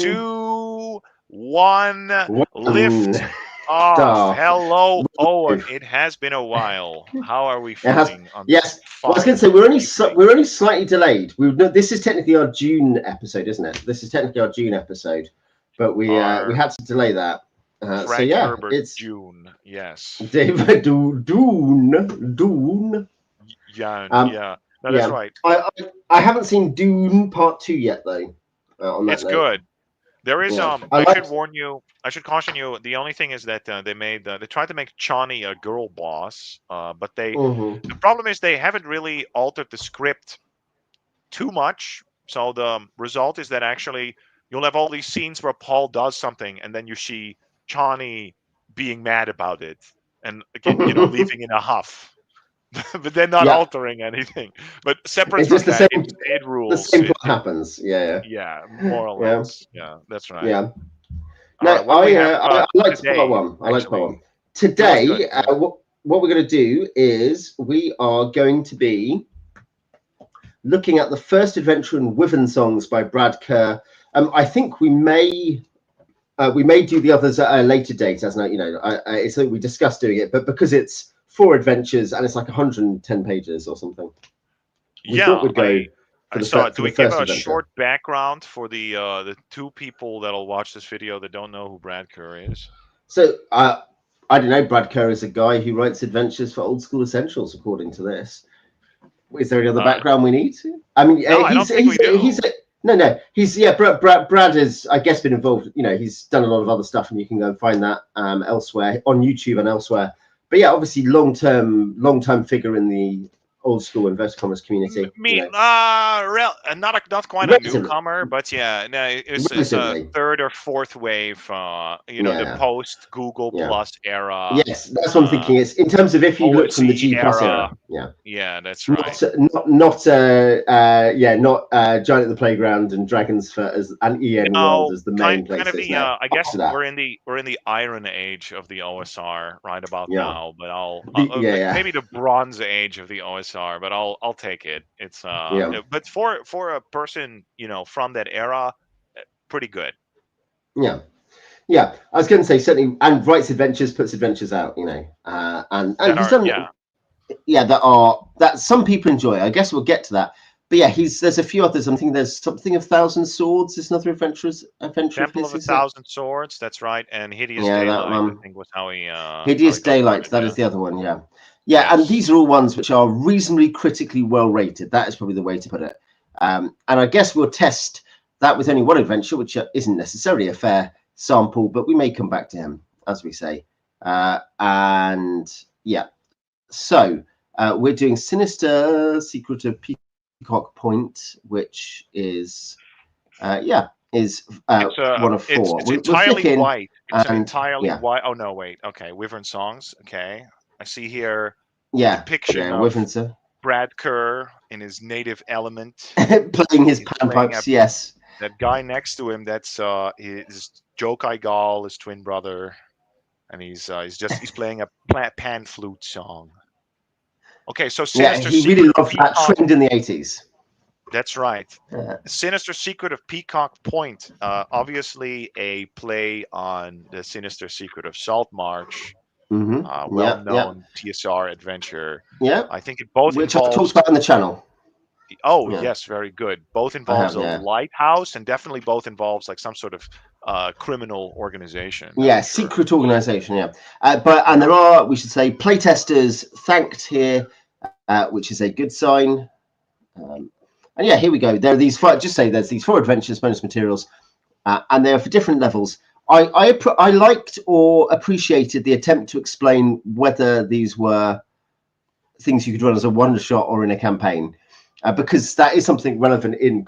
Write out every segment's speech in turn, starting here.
2, 1, lift One. off. Off. Hello, Owen. It has been a while. How are we It has. feeling on this Yes. fine Well, I was going to say we're only slightly delayed. This is technically our June episode, isn't it? This is technically our June episode, but we had to delay that. So Frank yeah, Herbert it's June. Yes. David Dune. Yeah. No, that's right. I haven't seen Dune Part 2 yet though. On that It's note. good. There is Yeah. I should warn you. I should caution you. The only thing is that they tried to make Chani a girl boss, but the problem is they haven't really altered the script too much. So the result is that actually you'll have all these scenes where Paul does something, and then you see Chani being mad about it, and again, leaving in a huff. But they're not altering anything. But separate it's from just the that, same. it rules. The same plot happens. Yeah. Yeah, more or less. Yeah, that's right. Yeah. All right, what do we have I liked today, part one. I like part one. Good. Today, what we're going to do is we are going to be looking at the first adventure in Wyvern Songs by Brad Kerr. I think we may do the others at a later date, as it's we discussed doing it, but because it's 4 adventures and it's like 110 pages or something, we thought we'd go. Do we give a short background for the 2 people that'll watch this video that don't know who Brad Kerr is? So I don't know. Brad Kerr is a guy who writes adventures for Old School Essentials, according to this. Is there any other background we need? I mean, no, I don't think we do. Brad has, I guess, been involved. He's done a lot of other stuff, and you can go and find that elsewhere on YouTube and elsewhere. But yeah, obviously, long term figure in the Old School inverted commas community. Not quite a newcomer, but yeah, no, it's a 3rd or 4th wave. The post Google Plus era. Yes, that's what I'm thinking. It's in terms of if you look from the G Plus era. Yeah, that's right. Not Giant at the Playground and Dragons and EN World as the main places. I guess we're in the Iron Age of the OSR right about now, but maybe the Bronze Age of the OSR. But I'll take it. It's but for a person from that era, pretty good. Yeah. I was going to say certainly, and writes adventures, puts adventures out. And he's done that some people enjoy. I guess we'll get to that. But yeah, there's a few others. I'm thinking there's something of Thousand Swords. There's another adventure. Temple of 1,000 Swords. That's right. And Hideous Daylight. I think was how he. Hideous Daylight. That is the other one. Yeah. Yeah, yes. And these are all ones which are reasonably critically well rated. That is probably the way to put it. And I guess we'll test that with only one adventure, which isn't necessarily a fair sample, but we may come back to him, as we say. And yeah, so we're doing Sinister Secret of Peacock Point, which is one of 4. It's entirely white. It's entirely white. Oh no, wait. Okay, Wyvern Songs. Okay. I see here a depiction of Brad Kerr in his native element. Playing his panpipes, yes. That guy next to him, that's his Jokai Gal, his twin brother. And he's playing a pan flute song. Okay, so Sinister he Secret really loved that trend in the 80s. That's right. Sinister Secret of Peacock Point. Obviously a play on the Sinister Secret of Salt Marsh. Well-known TSR adventure. Yeah, I think it both which involves. I talked about on the channel. Yes, very good. Both involves a lighthouse, and definitely both involves like some sort of criminal organization. Yeah, secret organization. Yeah, and there are, we should say, playtesters thanked here, which is a good sign. And yeah, here we go. There are these 4. Just say there's these 4 adventures bonus materials, and they're for different levels. I liked or appreciated the attempt to explain whether these were things you could run as a one-shot or in a campaign, because that is something relevant in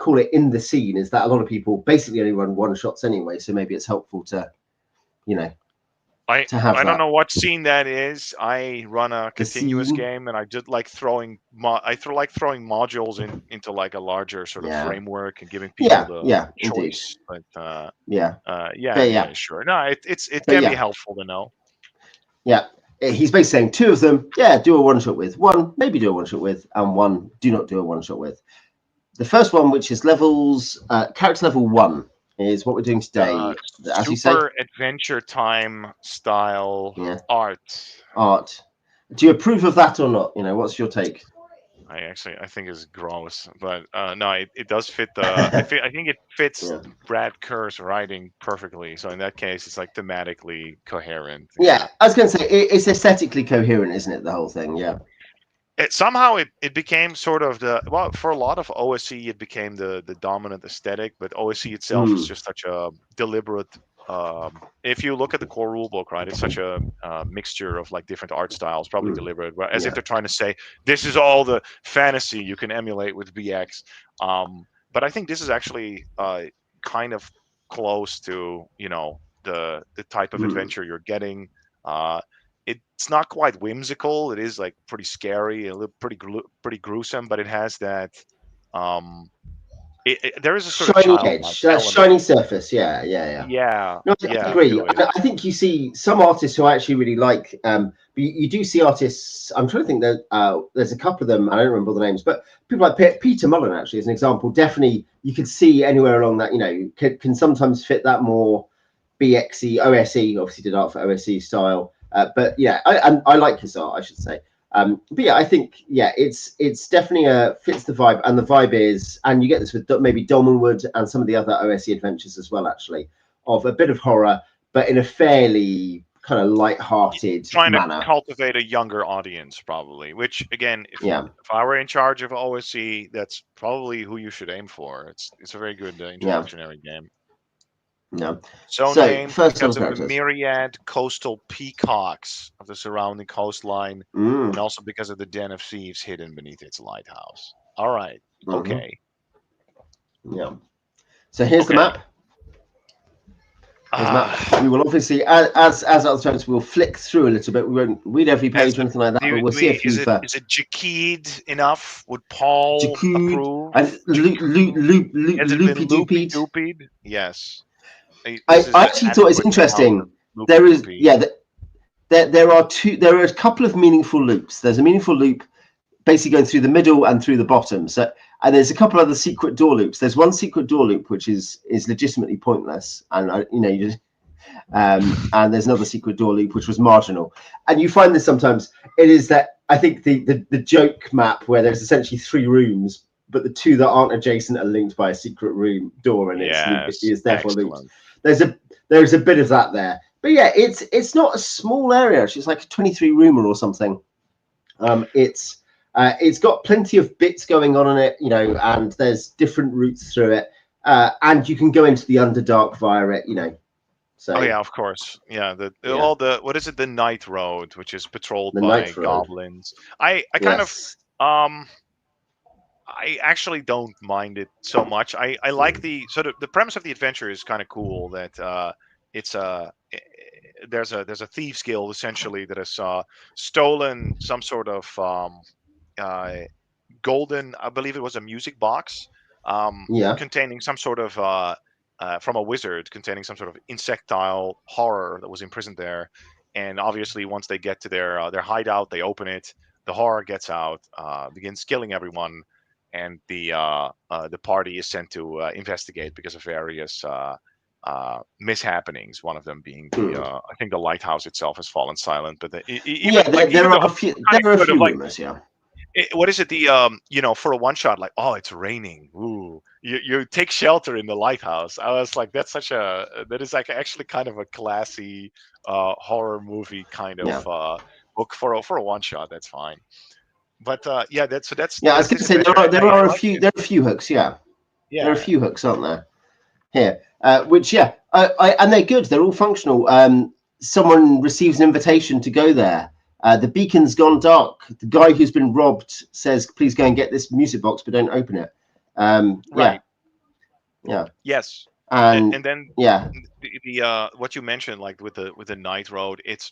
the scene, is that a lot of people basically only run one-shots anyway, so maybe it's helpful to I don't know what scene that is. I run a continuous game, and I just like throwing modules into like a larger sort of framework and giving people the choice. Indeed. But sure. No, it can be helpful to know. Yeah, he's basically saying 2 of them, do a one-shot with. 1, maybe do a one-shot with, and 1, do not do a one-shot with. The first one, which is character level 1. is what we're doing today. As you say, super Adventure Time style art. Do you approve of that or not? What's your take? I think it's gross, but no, it does fit the. I think it fits Brad Kerr's writing perfectly. So in that case, it's like thematically coherent. Yeah, I was going to say it's aesthetically coherent, isn't it? The whole thing, yeah. Somehow it became sort of for a lot of OSE it became the dominant aesthetic, but OSE itself is just such a deliberate. If you look at the core rulebook, right, it's such a mixture of like different art styles, probably deliberate, as if they're trying to say this is all the fantasy you can emulate with BX. But I think this is actually kind of close to the type of adventure you're getting. It's not quite whimsical. It is like pretty scary, a little pretty gruesome, but it has that. There is a sort of shiny childlike edge, element. shiny surface. Yeah. No, I agree. I think you see some artists who I actually really like. You do see artists. I'm trying to think that there's a couple of them. I don't remember the names, but people like Peter Mullen, actually, as an example, definitely you could see anywhere along that. Can sometimes fit that more BXE, OSE. Obviously, did art for OSE style. But yeah, I like his art, I should say. But yeah, I think it's definitely fits the vibe, and the vibe is, and you get this with maybe Dolmenwood and some of the other OSE adventures as well, actually, of a bit of horror, but in a fairly kind of light-hearted manner. To cultivate a younger audience, probably. Which again, if I were in charge of OSE, that's probably who you should aim for. It's a very good introductory game. No. So named because of the myriad coastal peacocks of the surrounding coastline, and also because of the den of thieves hidden beneath its lighthouse. All right. Okay. Yeah. So here's the map. We will obviously, as other times, we'll flick through a little bit. We won't read every page or anything like that, but we'll see a few. Is it Jaquid enough? Would Paul approve? And loopy doopy? Yes. I actually thought it's interesting. There is, there are a couple of meaningful loops. There's a meaningful loop basically going through the middle and through the bottom. So, and there's a couple other secret door loops. There's one secret door loop which is legitimately pointless, and and there's another secret door loop which was marginal. And you find this sometimes. It is that I think the joke map where there's essentially 3 rooms, but the 2 that aren't adjacent are linked by a secret room door, and it is therefore linked. There's a bit of that there, but yeah, it's not a small area. It's like a 23 roomer or something. It's got plenty of bits going on in it, and there's different routes through it, and you can go into the Underdark via it, So, of course, what is it? The Night Road, which is patrolled by goblins. I kind of I actually don't mind it so much. I like the premise of the adventure is kind of cool. That it's there's a thieves guild essentially that has stolen some sort of golden, I believe it was a music box, containing some sort of from a wizard, containing some sort of insectile horror that was imprisoned there. And obviously, once they get to their hideout, they open it. The horror gets out, begins killing everyone, and the party is sent to investigate because of various mishappenings. One of them being I think the lighthouse itself has fallen silent. But there are a few rumors. What is it? For a one shot, like, oh, it's raining. Ooh, you take shelter in the lighthouse. I was like, that is like actually kind of a classy horror movie kind of book for a one shot. That's fine. But that's. I was going to say there are a few hooks. There are a few hooks, aren't there? Here, which and they're good. They're all functional. Someone receives an invitation to go there. The beacon's gone dark. The guy who's been robbed says, "Please go and get this music box, but don't open it." Right. Yeah. Yes. And then the what you mentioned, like with the Night Road, it's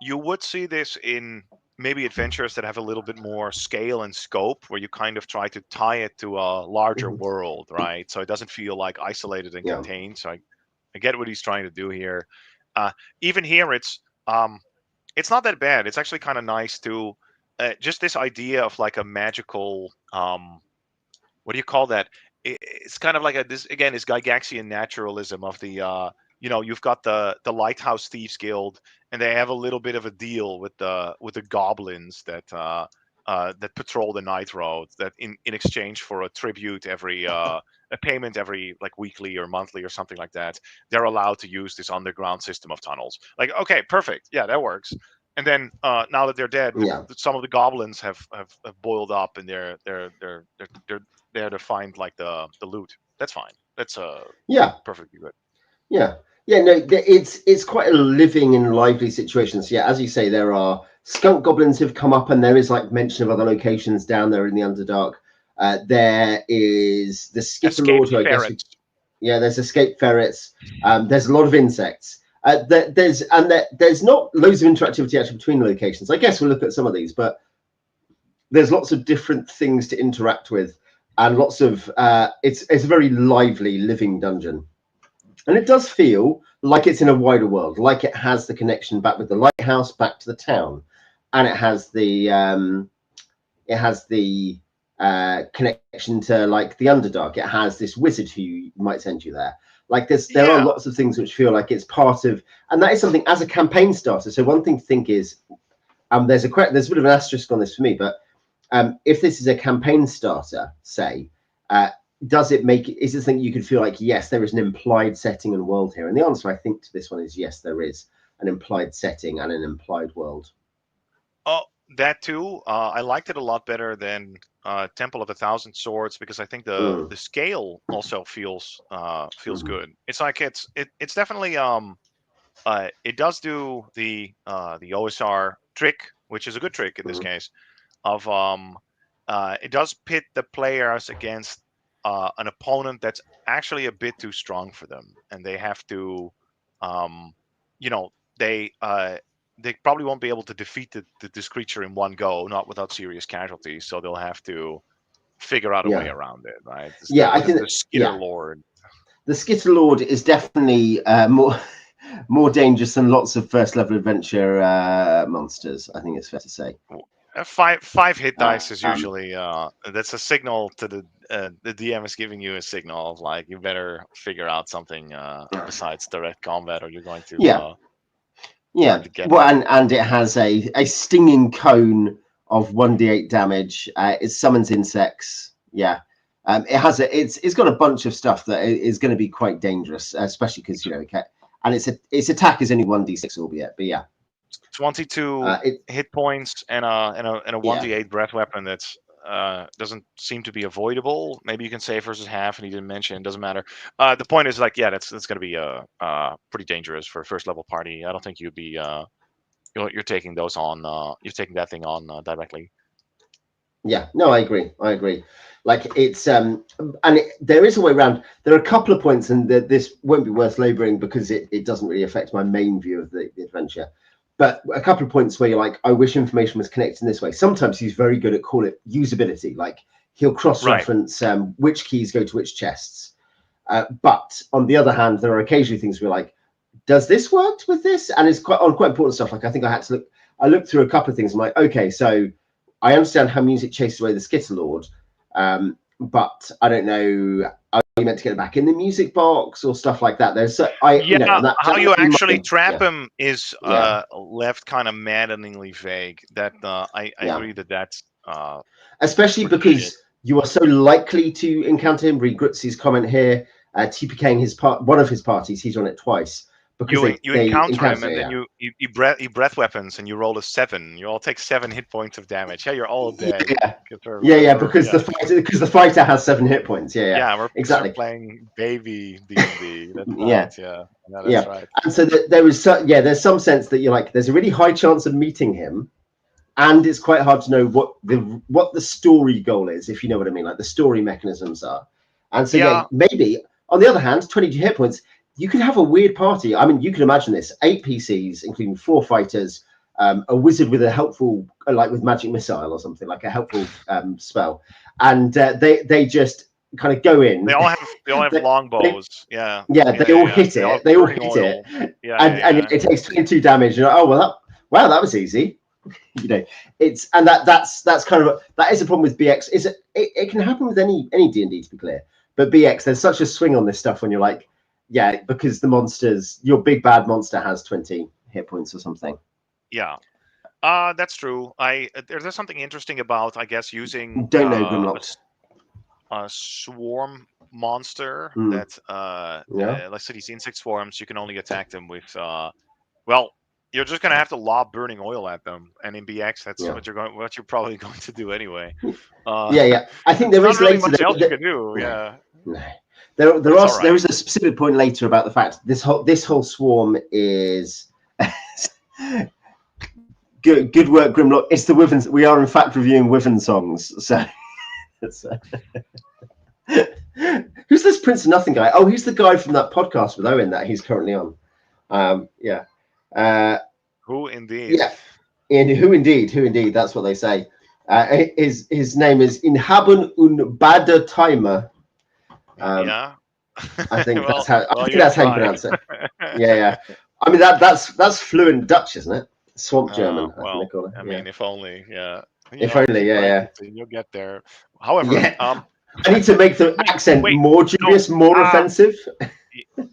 you would see this in maybe adventures that have a little bit more scale and scope, where you kind of try to tie it to a larger world, right? So it doesn't feel like isolated and contained. So I get what he's trying to do here. Even here, it's not that bad. It's actually kind of nice to just this idea of like a magical what do you call that? it's kind of like this again, this Gygaxian naturalism of the you've got the Lighthouse Thieves Guild, and they have a little bit of a deal with the goblins that patrol the night road, that in exchange for a tribute every a payment every like weekly or monthly or something like that, they're allowed to use this underground system of tunnels. Like, okay, perfect, yeah, that works. And then now that they're dead, some of the goblins have boiled up, and they're there to find like the loot. That's fine. That's perfectly good. Yeah. No, it's quite a living and lively situation. So yeah, as you say, there are skunk goblins who've come up, and there is like mention of other locations down there in the Underdark. There is the Skitterlord, who I guess there's escaped ferrets. There's a lot of insects. There's not loads of interactivity actually between locations. I guess we'll look at some of these, but there's lots of different things to interact with, and lots of it's a very lively, living dungeon. And it does feel like it's in a wider world, like it has the connection back with the lighthouse, back to the town, and it has the connection to like the Underdark. It has this wizard who might send you there. Like there are lots of things which feel like it's part of, and that is something as a campaign starter. So one thing to think is, there's a bit of an asterisk on this for me, but if this is a campaign starter, say. Is it something you could feel like, yes, there is an implied setting and world here? And the answer, I think, to this one is yes, there is an implied setting and an implied world. Oh, that too. I liked it a lot better than Temple of a Thousand Swords, because I think the scale also feels good. It's like it's definitely it does do the OSR trick, which is a good trick in this case, of it does pit the players against an opponent that's actually a bit too strong for them, and they have to, they probably won't be able to defeat this creature in one go, not without serious casualties. So they'll have to figure out a way around it, right? I think the Skitterlord. The Skitterlord is definitely more dangerous than lots of first level adventure monsters. I think it's fair to say. Five hit dice is usually that's a signal to the DM is giving you a signal of like, you better figure out something besides direct combat, or you're going to well, and it has a stinging cone of 1d8 damage. It summons insects. It's got a bunch of stuff that is going to be quite dangerous, especially because and its attack is only 1d6, albeit, but 22 hit points and a 1d8 breath weapon that's doesn't seem to be avoidable. Maybe you can save versus half, and he didn't mention. It doesn't matter. The point is like, that's going to be pretty dangerous for a first level party. I don't think you'd be you're taking those on. You're taking that thing on directly. Yeah, no, I agree. Like it's there is a way around. There are a couple of points, and this won't be worth laboring because it doesn't really affect my main view of the adventure. But a couple of points where you're like, I wish information was connected in this way. Sometimes he's very good at call it usability. Like he'll cross-reference which keys go to which chests. But on the other hand, there are occasionally things where like, does this work with this? And it's quite important stuff. Like I think I looked through a couple of things. I'm like, okay, so I understand how music chases away the Skitterlord, but I don't know. Are you meant to get it back in the music box or stuff like that? How you actually trap him is left kind of maddeningly vague. That I agree that's especially because you are so likely to encounter him. Read Grutz's comment here. TPKing one of his parties. He's on it twice. Because you encounter him, and then you breath weapons, and you roll a 7. You all take 7 hit points of damage. Yeah, you're all dead. Because the fighter has 7 hit points. We're exactly playing baby D&D. That's right. And so there's some sense that you're like, there's a really high chance of meeting him, and it's quite hard to know what the story goal is, if you know what I mean, like the story mechanisms are. And so maybe on the other hand, 22 hit points. You could have a weird party. I mean, you can imagine this: 8 PCs, including 4 fighters, a wizard with a helpful, like with magic missile or something, like a helpful spell, and they just kind of go in. They all have longbows. They all hit it. They all hit it. And it takes 22 damage. And wow, that was easy. That's kind of that is a problem with BX. It can happen with any D&D, to be clear. But BX, there's such a swing on this stuff when you're like, yeah, because the monsters, your big bad monster has 20 hit points or something. Yeah. That's true. There's something interesting about, I guess, using Don't know Grimlocked. A swarm monster that let's say these insect swarms, you can only attack them with well, you're just gonna have to lob burning oil at them, and in BX, that's what you're probably going to do anyway. Yeah. I think there is really later much else you can do. No. No. There is a specific point later about the fact this whole swarm is good work, Grimlock. It's the Wyvern. We are in fact reviewing Wyvern Songs. So who's this Prince of Nothing guy? Oh, he's the guy from that podcast with Owen that he's currently on. Who indeed? Yeah, who indeed? That's what they say. His name is Inhaben und Bader Timer. Yeah. I think that's how you pronounce it. Yeah. I mean that's fluent Dutch, isn't it? Swamp German. Well, I mean, if only. Yeah. If only. Yeah. You'll get there. However, I need to make the accent more dubious, more offensive.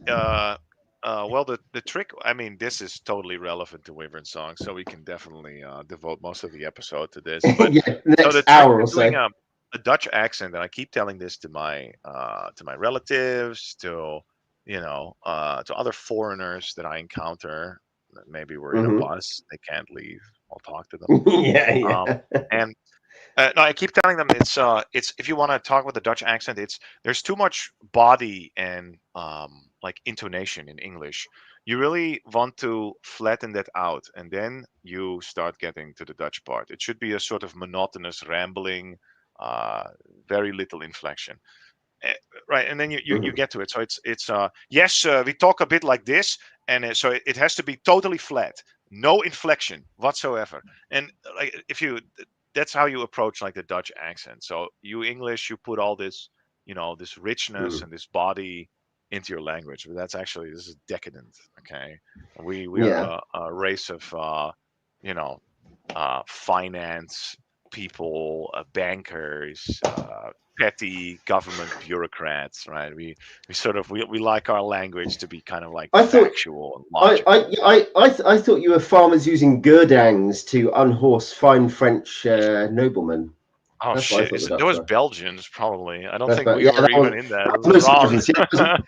Well, the trick. I mean, this is totally relevant to Wyvern Songs, so we can definitely devote most of the episode to this. But next hour or so. Doing a Dutch accent, and I keep telling this to my relatives, to to other foreigners that I encounter. Maybe we're in a bus, they can't leave. I'll talk to them. And no, I keep telling them it's if you want to talk with a Dutch accent, there's too much body and like intonation in English. You really want to flatten that out, and then you start getting to the Dutch part. It should be a sort of monotonous rambling, very little inflection. Right, and then you get to it. So it's yes, we talk a bit like this, and so it has to be totally flat, no inflection whatsoever. And like that's how you approach like the Dutch accent. So you English, you put all this this richness and this body into your language, but this is decadent. Okay, we are a race of finance people, bankers, petty government bureaucrats, right? We like our language to be kind of like factual and logical. I thought you were farmers using girdangs to unhorse fine French noblemen. Oh shit! Those Belgians probably. I don't think we were even in that.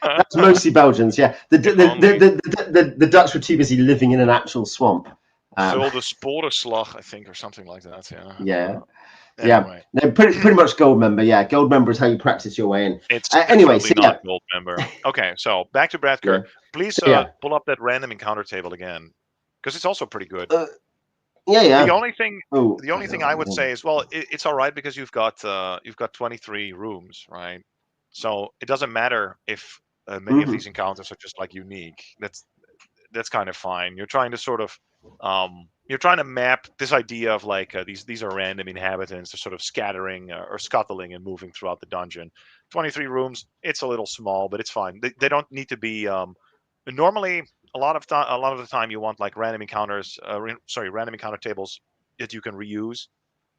That's mostly Belgians. Yeah, the Dutch were too busy living in an actual swamp. So the Sporenslag, I think, or something like that. Yeah. Anyway. No, pretty much gold member. Yeah, gold member is how you practice your way in. It's anyway, not gold member. Okay, so back to Brad Kerr. Please pull up that random encounter table again, because it's also pretty good. The only thing I would say is, well, it's all right because you've got 23 rooms, right? So it doesn't matter if many of these encounters are just like unique. That's kind of fine. You're trying to sort of you're trying to map this idea of like these are random inhabitants. They're sort of scattering or scuttling and moving throughout the dungeon. 23 rooms. It's a little small, but it's fine. They don't need to be. Normally, a lot of the time, you want like random encounters. Random encounter tables that you can reuse.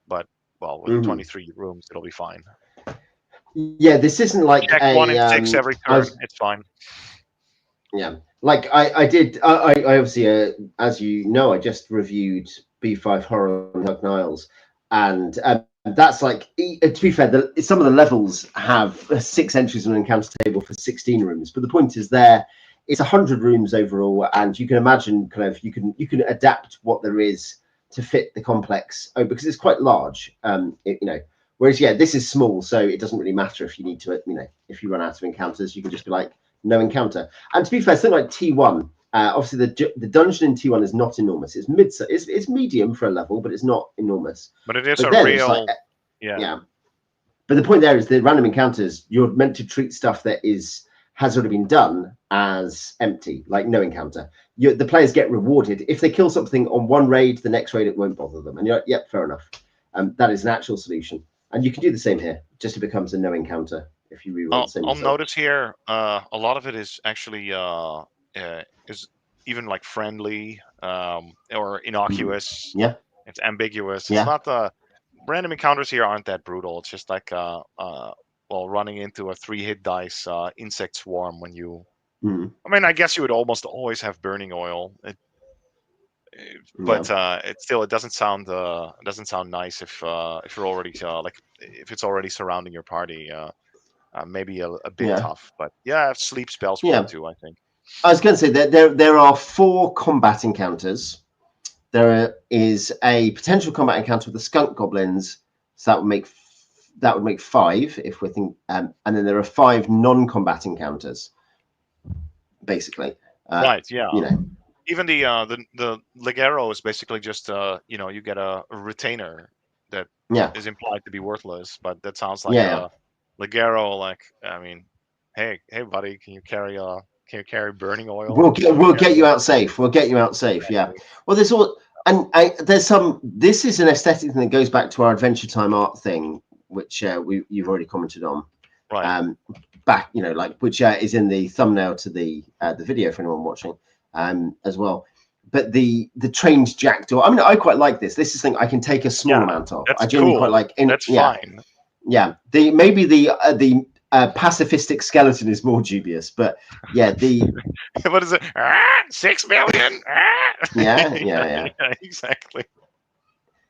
But well, with 23 rooms, it'll be fine. Yeah, this isn't like check 1 in 6 every turn. It's fine. Yeah, like I did. I obviously, as you know, I just reviewed B5 Horror on Hug Niles, and that's like, to be fair, some of the levels have 6 entries on an encounter table for 16 rooms. But the point is, it's 100 rooms overall, and you can imagine kind of you can adapt what there is to fit the complex. Because it's quite large, Whereas this is small, so it doesn't really matter if you need to, if you run out of encounters, you can just be like, no encounter. And to be fair, something like T1, obviously the dungeon in T1 is not enormous. It's it's medium for a level, but it's not enormous. But it is a real, yeah. But the point there is the random encounters, you're meant to treat stuff that has already been done as empty, like no encounter. The players get rewarded if they kill something on one raid. The next raid it won't bother them, and you're like, yep, fair enough. That is an actual solution, and you can do the same here. Just it becomes a no encounter. If you reroll the same I'll notice here, a lot of it is actually is even like friendly or innocuous. Yeah, it's ambiguous. It's not random encounters here aren't that brutal. It's just like well, running into a 3-hit dice insect swarm when you. Hmm. I mean, I guess you would almost always have burning oil, but it doesn't sound nice if you're already like if it's already surrounding your party. Maybe a bit tough, but yeah, sleep spells work too, I think. I was going to say that there are 4 combat encounters. There is a potential combat encounter with the skunk goblins, so that would make 5 if we think, and then there are 5 non-combat encounters, basically. Right? Yeah. You know, even the Ligero is basically just you get a retainer that is implied to be worthless, but that sounds like a Ligero. Like, I mean, hey buddy, can you carry burning oil? We'll get you out safe. We'll get you out safe. Yeah. Well, there's all, and there's some. This is an aesthetic thing that goes back to our Adventure Time art thing, which you've already commented on. Right. Back, like, which is in the thumbnail to the video for anyone watching, as well. But the trained jackdaw. I mean, I quite like this. This is something I can take a small amount of. I genuinely quite like. That's fine. Yeah. Maybe the pacifistic skeleton is more dubious, but yeah, what is it? 6 million. Yeah, exactly.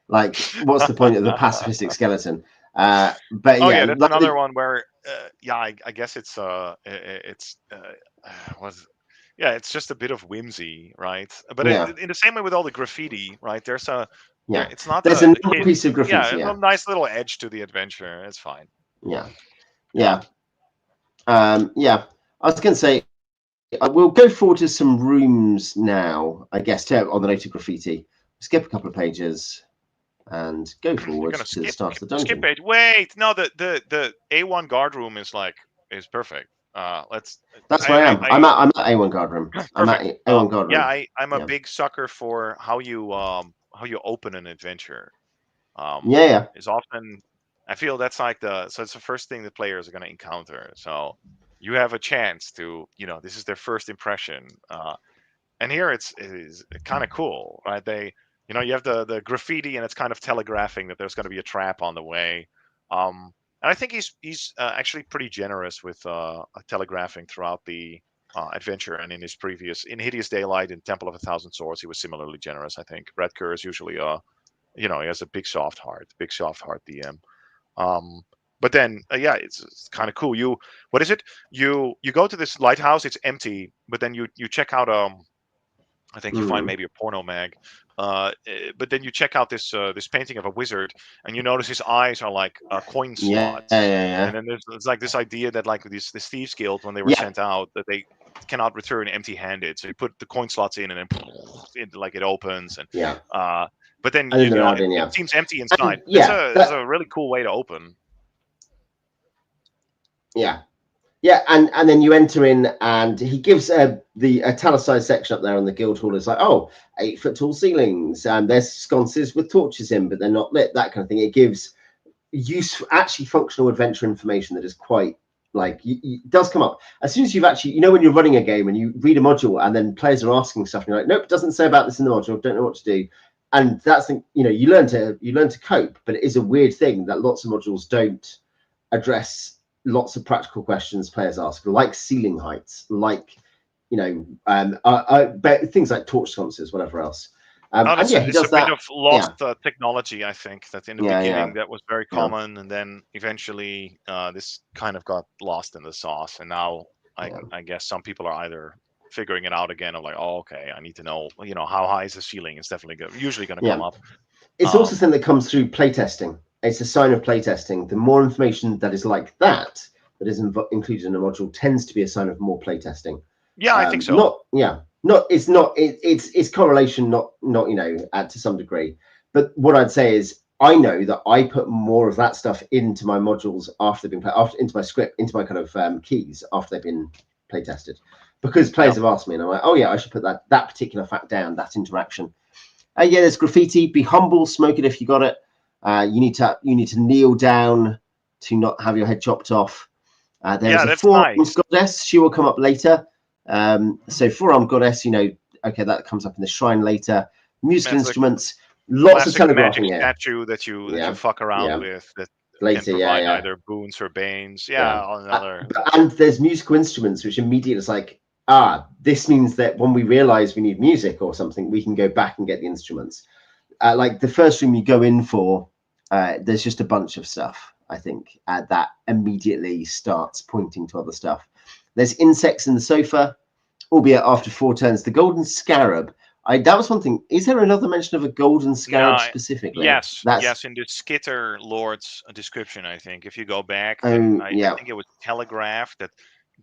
Like, what's the point of the pacifistic skeleton? But that's another one where I guess it's it's just a bit of whimsy, right? But in the same way with all the graffiti, right? There's it's not there's a piece of graffiti. A nice little edge to the adventure. It's fine. Yeah. I was going to say, we'll go forward to some rooms now, I guess, on the note of graffiti. Skip a couple of pages and go forward to the start of the dungeon. Skip page. Wait, no, the A1 guard room is perfect. That's where I am. I'm at A1 guard room. I'm at A1 guard room. Yeah, I'm a big sucker for how you open an adventure. Is often, I feel that's like it's the first thing the players are going to encounter. So you have a chance to, this is their first impression. And here it is kind of cool, right? You have the graffiti, and it's kind of telegraphing that there's going to be a trap on the way. And I think he's actually pretty generous with telegraphing throughout the adventure. And in Hideous Daylight and Temple of a Thousand Swords, he was similarly generous. I think Brad Kerr is usually he has a big soft heart DM. But then it's kind of cool. You go to this lighthouse, it's empty, but then you check out I think you find maybe a porno mag, but then you check out this painting of a wizard, and you notice his eyes are like coin slots. And then there's like this idea that like this thieves guild, when they were sent out, that they cannot return empty-handed. So you put the coin slots in, and then it opens, and but then it seems empty inside. That's a really cool way to open. And then you enter in, and he gives the italicized section up there on the guild hall is like, 8-foot tall ceilings, and there's sconces with torches in, but they're not lit, that kind of thing. It gives useful, actually functional adventure information that is quite it does come up as soon as you've actually, when you're running a game and you read a module and then players are asking stuff, and you're like, nope, it doesn't say about this in the module, don't know what to do. And that's you learn to cope, but it is a weird thing that lots of modules don't address lots of practical questions players ask, like ceiling heights, like things like torch sconces, whatever else. He does that. Bit of lost technology, I think, that in the beginning that was very common, and then eventually this kind of got lost in the sauce, and now I guess some people are either figuring it out again, or like, okay, I need to know, how high is the ceiling? It's definitely usually going to come up. It's also something that comes through playtesting. It's a sign of playtesting. The more information that is like that is included in a module tends to be a sign of more playtesting. Yeah, I think so. It's correlation, not to some degree. But what I'd say is, I know that I put more of that stuff into my modules after they've been into my script, into my kind of keys after they've been play tested, because players have asked me, and I'm like, I should put that particular fact down, that interaction. There's graffiti. Be humble, smoke it if you got it. You need to kneel down to not have your head chopped off. There's a four-armed goddess. She will come up later. So four-armed goddess, that comes up in the shrine later. Musical instruments, lots of telegraphing magic statue that you fuck around with. later, provide either boons or banes. Another. And there's musical instruments, which immediately is like, this means that when we realize we need music or something, we can go back and get the instruments. Like the first room you go in for, there's just a bunch of stuff, I think, that immediately starts pointing to other stuff. There's insects in the sofa, albeit after 4 turns. The golden scarab. That was one thing. Is there another mention of a golden scarab specifically? Yes, in the Skitterlord's description, I think. If you go back, I think it was telegraphed that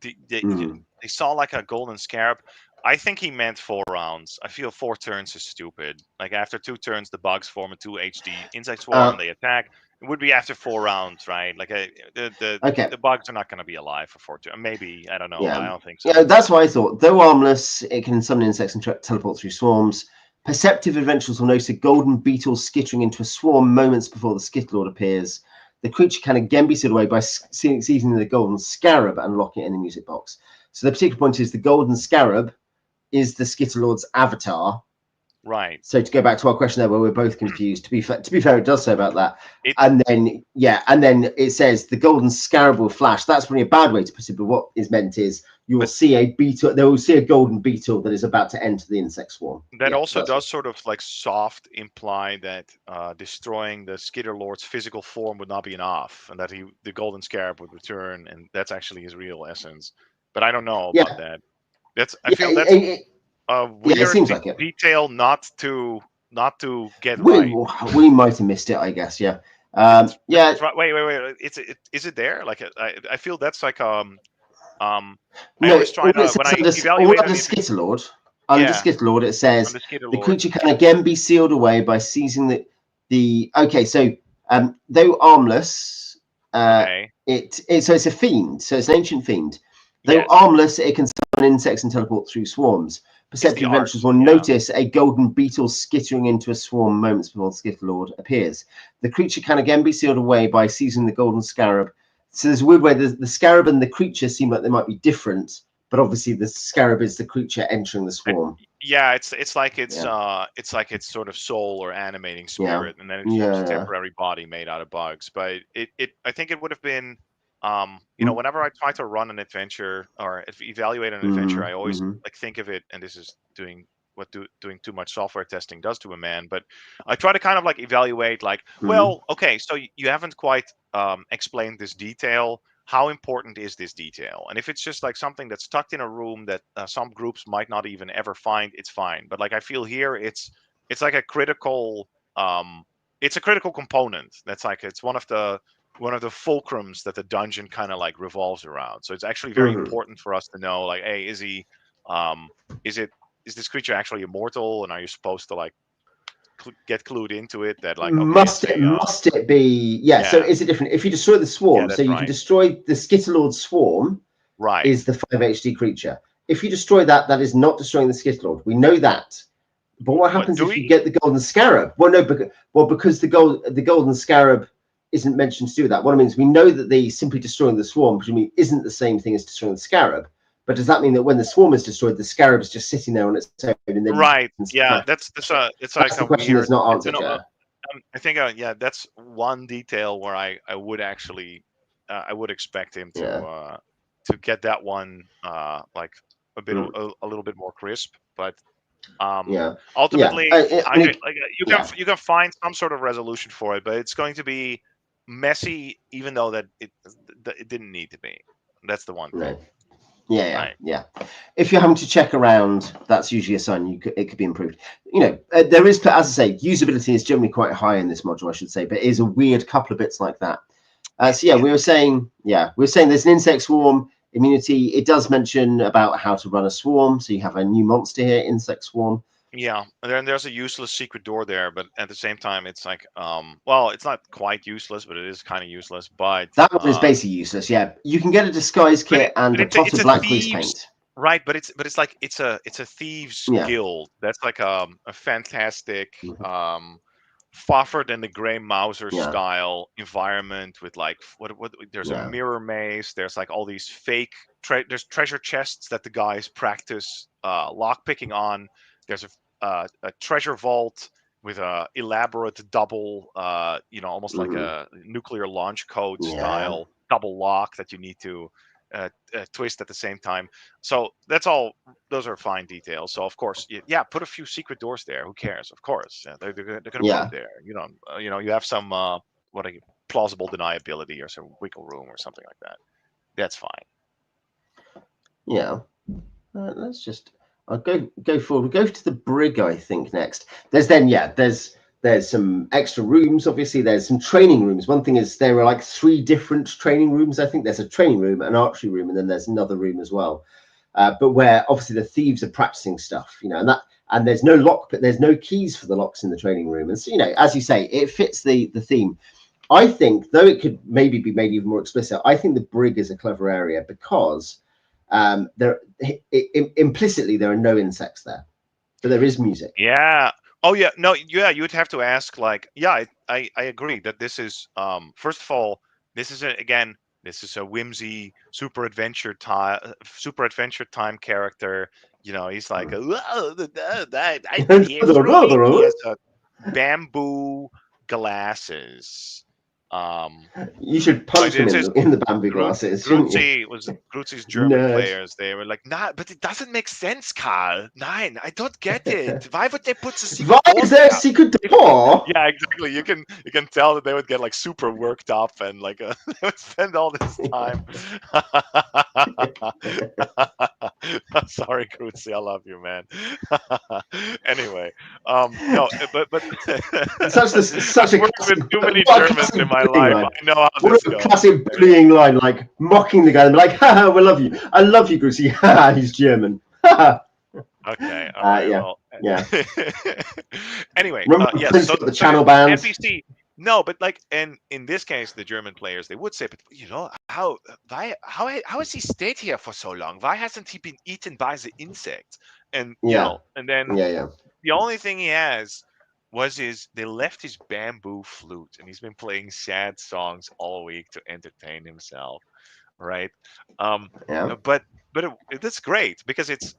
they saw like a golden scarab. I think he meant 4 rounds. I feel 4 turns is stupid. Like after 2 turns, the bugs form a 2 HD insect swarm and they attack. It would be after 4 rounds, right? Like the bugs are not going to be alive for 4 turns. Maybe, I don't know. I don't think so. Yeah, that's what I thought. Though armless, it can summon insects and teleport through swarms. Perceptive adventurers will notice a golden beetle skittering into a swarm moments before the Skitterlord appears. The creature can again be sealed away by seizing the golden scarab and locking it in the music box. So the particular point is the golden scarab is the Skitterlord's avatar. Right. So to go back to our question there, where we're both confused. To be fair, it does say about that. And then it says the golden scarab will flash. That's probably a bad way to put it, but what is meant is you will see a beetle. They will see a golden beetle that is about to enter the insect swarm. That also does sort of like soft imply that destroying the Skitterlord's physical form would not be enough, and that the golden scarab would return, and that's actually his real essence. But I don't know about that. I feel that's a weird detail not to get right. We might have missed it, I guess. Yeah. Wait. Is it there? Like I feel that's like I always try to when I evaluate under Skitterlord. Under Skitterlord, it says the creature can again be sealed away by seizing the. Okay, so though armless, so it's a fiend. So it's an ancient fiend. Though armless, it can summon insects and teleport through swarms. Perceptive adventurers will notice a golden beetle skittering into a swarm moments before the Skitterlord appears. The creature can again be sealed away by seizing the golden scarab. So there's a weird way the scarab and the creature seem like they might be different, but obviously the scarab is the creature entering the swarm. It's like its sort of soul or animating spirit, and then it forms a temporary body made out of bugs. But I think it would have been whenever I try to run an adventure or evaluate an adventure, I always like think of it, and this is doing what doing too much software testing does to a man, but I try to kind of like evaluate like, well, okay, so you haven't quite explained this detail. How important is this detail? And if it's just like something that's tucked in a room that some groups might not even ever find, it's fine. But like I feel here, it's like a critical it's a critical component. That's like it's one of the fulcrums that the dungeon kind of like revolves around. So it's actually very important for us to know, like, hey, is this creature actually immortal, and are you supposed to like get clued into it that like, okay, must it be so is it different if you destroy the swarm? So you can destroy the Skitterlord swarm, is the 5 HD creature. If you destroy that is not destroying the Skitterlord. We know that. But what happens if you get the golden scarab? Well, no, because the golden scarab isn't mentioned to do that. What I mean is we know that the simply destroying the swarm presumably isn't the same thing as destroying the scarab. But does that mean that when the swarm is destroyed, the scarab is just sitting there on its own? And then it's like a question weird. That's not answered. I think that's one detail where I would actually I would expect him to get that one like a little bit more crisp, but ultimately you can find some sort of resolution for it, but it's going to be messy, even though that it didn't need to be. That's the one thing. Yeah. If you're having to check around, that's usually a sign it could be improved. There is, as I say, usability is generally quite high in this module, I should say, but it is a weird couple of bits like that. We were saying there's an insect swarm immunity. It does mention about how to run a swarm, so you have a new monster here, insect swarm. Yeah, and then there's a useless secret door there, but at the same time, it's like, well, it's not quite useless, but it is kind of useless. But that one is basically useless. Yeah, you can get a disguise kit and a tot of black grease paint. Right, but it's like it's a thieves guild. That's like a fantastic Faffer than the Grey Mouser style environment with like what there's a mirror maze. There's like all these fake there's treasure chests that the guys practice lock picking on. There's a treasure vault. with a elaborate double, almost like a nuclear launch code style double lock that you need to twist at the same time. So that's all. Those are fine details. So of course, yeah, put a few secret doors there. Who cares? Of course, they're going to put them there. You have some plausible deniability or some wiggle room or something like that. That's fine. Yeah. Let's just. I'll go forward. We'll go to the brig, I think, next. There's some extra rooms. Obviously, there's some training rooms. One thing is there are like 3 different training rooms. I think there's a training room, an archery room, and then there's another room as well. But where obviously the thieves are practicing stuff, and there's no lock, but there's no keys for the locks in the training room. And so, as you say, it fits the theme. I think, though it could maybe be made even more explicit, I think the brig is a clever area because implicitly there are no insects there, but there is music. Yeah. Oh yeah. No. Yeah. You would have to ask. Like, yeah, I agree that this is first of all, this is a whimsy super adventure time character. He's like, I can hear through. He has bamboo glasses. You should punch him in the bamboo glasses. Grutzi's German players. They were like, nah, but it doesn't make sense, Carl. Nein, I don't get it. Why would they put the secret door? Why is there a secret door? Yeah, exactly. You can tell that they would get like super worked up and like they would spend all this time. Sorry, Grutzi, I love you, man. Anyway, no, but such I've worked with too many Germans in my life. Line. I know how what this a goes. Classic bullying line, like mocking the guy and be like, "Ha, we love you. I love you, Grutzi. Ha, he's German." Okay. All right. Yeah. Anyway, so the channel bands. NPC. No, but like, and in this case, the German players, they would say, but how has he stayed here for so long? Why hasn't he been eaten by the insects? And and then the only thing he has they left his bamboo flute, and he's been playing sad songs all week to entertain himself, right? But that's great because it's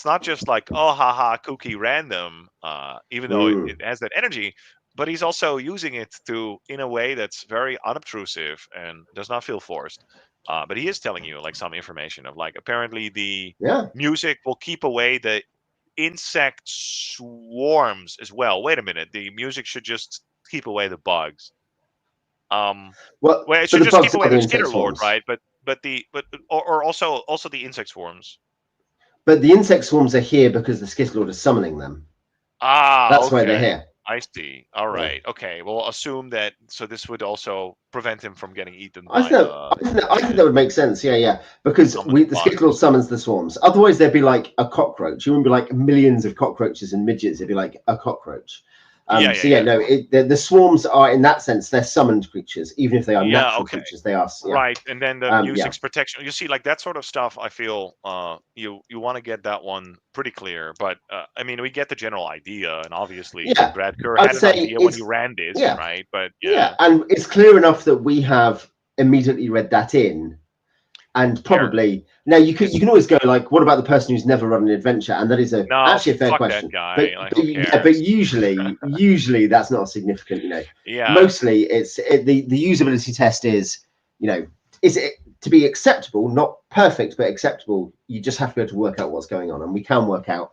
not just like, oh, haha, kooky random, even though it has that energy, but he's also using it in a way that's very unobtrusive and does not feel forced. But he is telling you like some information of like, apparently the music will keep away the insect swarms as well. Wait a minute, the music should just keep away the bugs. It should just keep away the Skitterlord, right? But also the insect swarms. But the insect swarms are here because the Skitterlord is summoning them. That's why they're here. I see. All right. Okay. We'll assume that. So this would also prevent him from getting eaten. I think that would make sense. Yeah. Because the Skitterlord summons the swarms. Otherwise, there'd be like a cockroach. You wouldn't be like millions of cockroaches and midgets. It'd be like a cockroach. The swarms are, in that sense, they're summoned creatures, even if they are natural creatures. They are right. And then the music's protection. You see, like that sort of stuff. I feel you want to get that one pretty clear. But I mean, we get the general idea, and obviously, Brad Kerr had an idea when he ran this, right? But and it's clear enough that we have immediately read that in. And probably now you can always go like, what about the person who's never run an adventure? And that is actually a fair question. But usually that's not significant. Mostly the usability test is it to be acceptable, not perfect but acceptable. You just have to be able to work out what's going on, and we can work out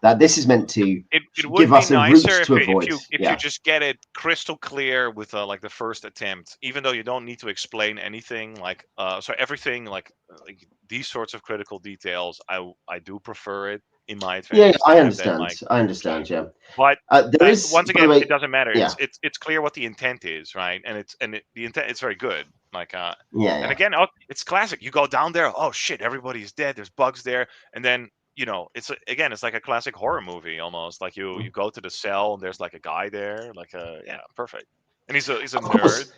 that this is meant to give us a route to avoid. If you just get it crystal clear with like the first attempt, even though you don't need to explain anything, like everything like these sorts of critical details, I do prefer it in my advantage. I understand. I understand. Yeah, but there is once again, it doesn't matter. It's clear what the intent is, right? And the intent it's very good. Like and again, it's classic. You go down there, oh shit, everybody's dead. There's bugs there, and then. It's like a classic horror movie almost. Like you go to the cell and there's like a guy there, like perfect. And he's a nerd.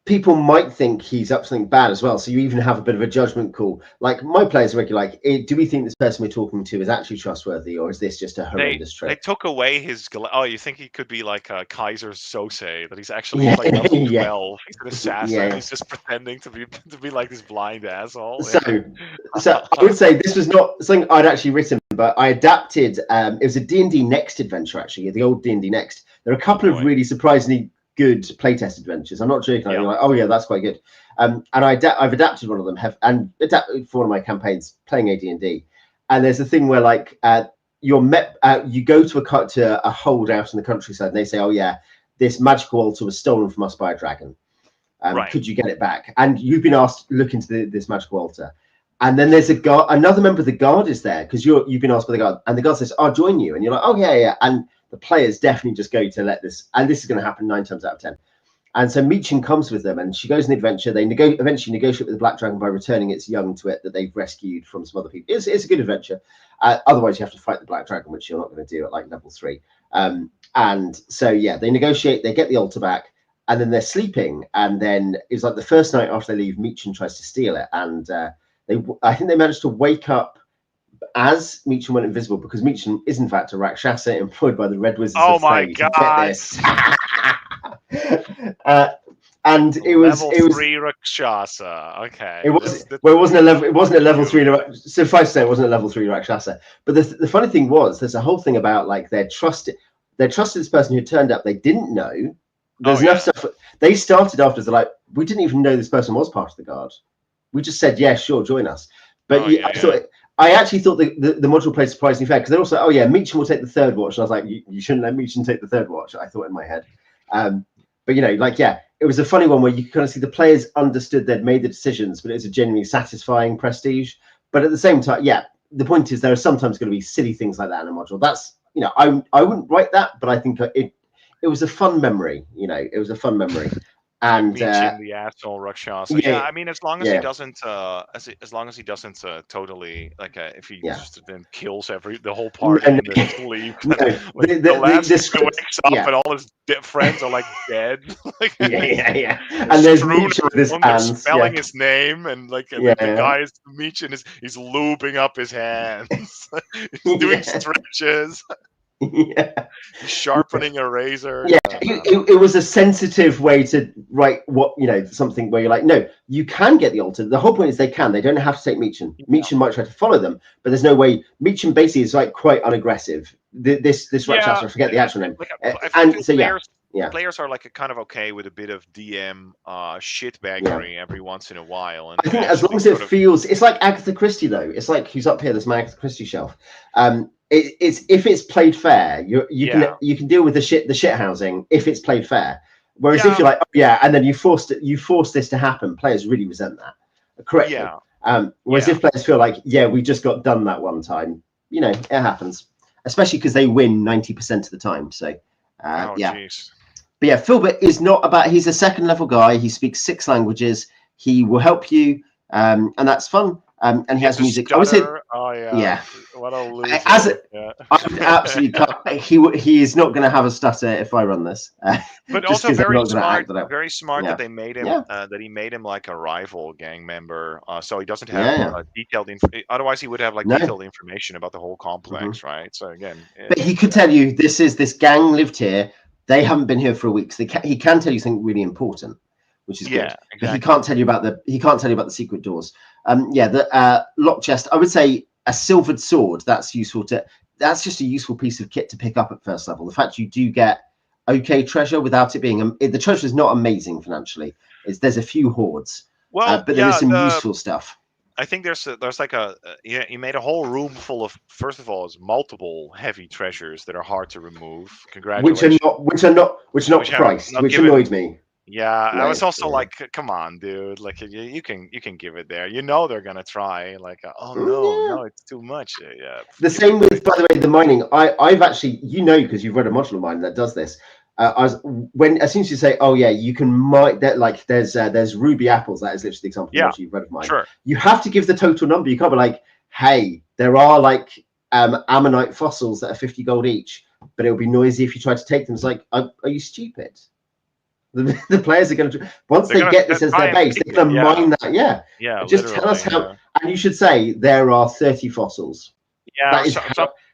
People might think he's up to something bad as well, so you even have a bit of a judgment call. Like my players are regularly like, do we think this person we're talking to is actually trustworthy, or is this just a horrendous trick? They took away his. You think he could be like Kaiser Sose, that he's actually like level 12. He's an assassin. He's just pretending to be like this blind asshole. So I would say this was not something I'd actually written. but I adapted. It was a D&D Next adventure, actually, the old D&D Next. There are a couple of really surprisingly good playtest adventures. I'm not joking. You're like, oh yeah, that's quite good. And I've adapted one of them, adapted for one of my campaigns playing AD&D. And there's a thing where like you go to a hold out in the countryside, and they say, oh yeah, this magical altar was stolen from us by a dragon. Could you get it back? And you've been asked to look into this magical altar. And then there's another member of the guard is there because you've been asked by the guard, and the guard says, "I'll join you." And you're like, "Oh yeah." And the players definitely just go to let this, and this is going to happen 9 times out of 10. And so Meechin comes with them, and she goes on the adventure. They eventually negotiate with the Black Dragon by returning its young to it that they've rescued from some other people. It's a good adventure. Otherwise, you have to fight the Black Dragon, which you're not going to do at like level 3. And so yeah, they negotiate. They get the altar back. And then they're sleeping, and then it's like the first night after they leave, Meechin tries to steal it, and I think they managed to wake up as Meechin went invisible, because Meechin is in fact a Rakshasa employed by the Red Wizards. Oh my god! And it was level 3 Rakshasa. Okay. It wasn't a level 3. Suffice to say, it wasn't a level 3 Rakshasa. But the funny thing was, there's a whole thing about like they trusted this person who turned up. They didn't know. There's enough stuff. They started after, they're like, we didn't even know this person was part of the guard. We just said, yeah, sure, join us. But I actually thought the module played surprisingly fair, because they're also, oh yeah, Meechin will take the 3rd watch. And I was like, you shouldn't let Meechin take the 3rd watch, I thought in my head. But like, yeah, it was a funny one where you kind of see the players understood they'd made the decisions, but it was a genuinely satisfying prestige. But at the same time, yeah, the point is there are sometimes going to be silly things like that in a module. That's, I wouldn't write that, but I think it was a fun memory, it was a fun memory. And the asshole Rakshasa. Yeah, I mean, as long as he doesn't, as long as he doesn't totally like, if he just then kills the whole party and then sleep. The last guy wakes up and all his friends are like dead. Like, and there's Meechin with his hands, spelling his name, and like the guy Meechin he's lubing up his hands, he's doing stretches. Sharpening a razor. It was a sensitive way to write something where you're like, no, you can get the altar. The whole point is they don't have to take Meechin. Meechin might try to follow them, but there's no way. Meechin basically is like quite unaggressive. This Rakshasa, I forget the actual name. Players are like kind of okay with a bit of DM shitbaggery every once in a while. And I think as long as it feels, it's like Agatha Christie though. It's like, who's up here? There's my Agatha Christie shelf. It's if it's played fair, you can deal with the shit housing if it's played fair. Whereas if you're like, and then you force this to happen, players really resent that correctly. Whereas if players feel like, we just got done that one time, it happens, especially because they win 90% of the time. So geez. But yeah, Filbert is not about. He's a 2nd level guy. He speaks 6 languages. He will help you, and that's fun. And he has music. Stutter. I would say, what a loser. Absolutely can't. He is not going to have a stutter if I run this. But also very smart that they made him that he made him like a rival gang member, so he doesn't have detailed otherwise he would have detailed information about the whole complex, right? So again, but he could tell you this gang lived here. They haven't been here for a week. So he can tell you something really important, which is good. Exactly. But he can't tell you about the secret doors. The lock chest. I would say a silvered sword. That's useful that's just a useful piece of kit to pick up at 1st level. The fact you do get treasure without it being the treasure is not amazing financially. There's a few hoards, but there is some useful stuff. I think there's like you made a whole room full of, first of all, multiple heavy treasures that are hard to remove. Congratulations. Which are not priced, which annoyed me. Yeah, I was also like, come on, dude. Like, you can give it there. They're gonna try. Like, no, it's too much. The same with, by the way, the mining. I've actually, because you've read a module of mine that does this. As soon as you say, you can mine that. Like, there's ruby apples. That is literally the example of you've read of mine. Sure. You have to give the total number. You can't be like, hey, there are like ammonite fossils that are 50 gold each, but it'll be noisy if you try to take them. It's like, are you stupid? The players are going to, once they get this as their base, they're going to mine that. Just tell us how. And you should say there are 30 fossils.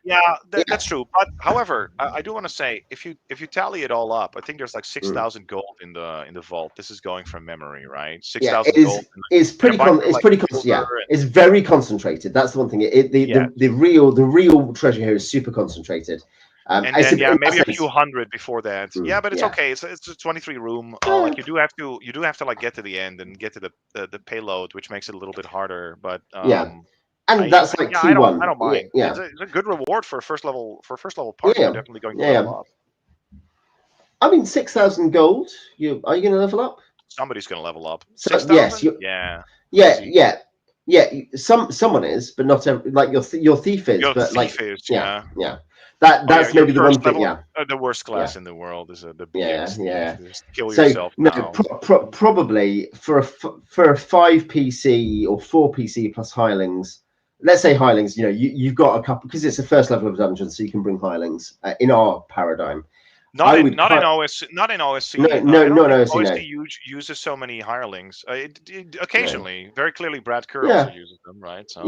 Yeah, that's true. But however, I do want to say if you tally it all up, I think there's like 6,000 gold in the vault. This is going from memory, right? Yeah, 6,000 gold and a bunch of like yeah, silver it's very concentrated. That's the one thing. The real treasure here is super concentrated. And then yeah, maybe a few hundred before that. Yeah, but it's yeah. okay. It's a 23 room. Like you do have to like get to the end and get to the payload, which makes it a little bit harder. But yeah, and that's like yeah, T1. I don't mind. Yeah, It's a good reward for a first level party. You're definitely going to level up. I mean, 6,000 gold. Are you going to level up? Somebody's going to level up. So, 6,000? Yeah. Yeah. Someone is, but not every, like your thief is. Your but thief like, is, yeah. That's maybe the one thing. Yeah, the worst class in the world is the BX. Yeah. Just kill So yourself now. Probably for a 5 PC or 4 PC plus hirelings. Let's say hirelings. You've got a couple because it's a first level of dungeon, so you can bring hirelings in our paradigm. Not in OSC. No, not OSC. Uses so many hirelings. Occasionally, very clearly, Brad Kerr also uses them, right? So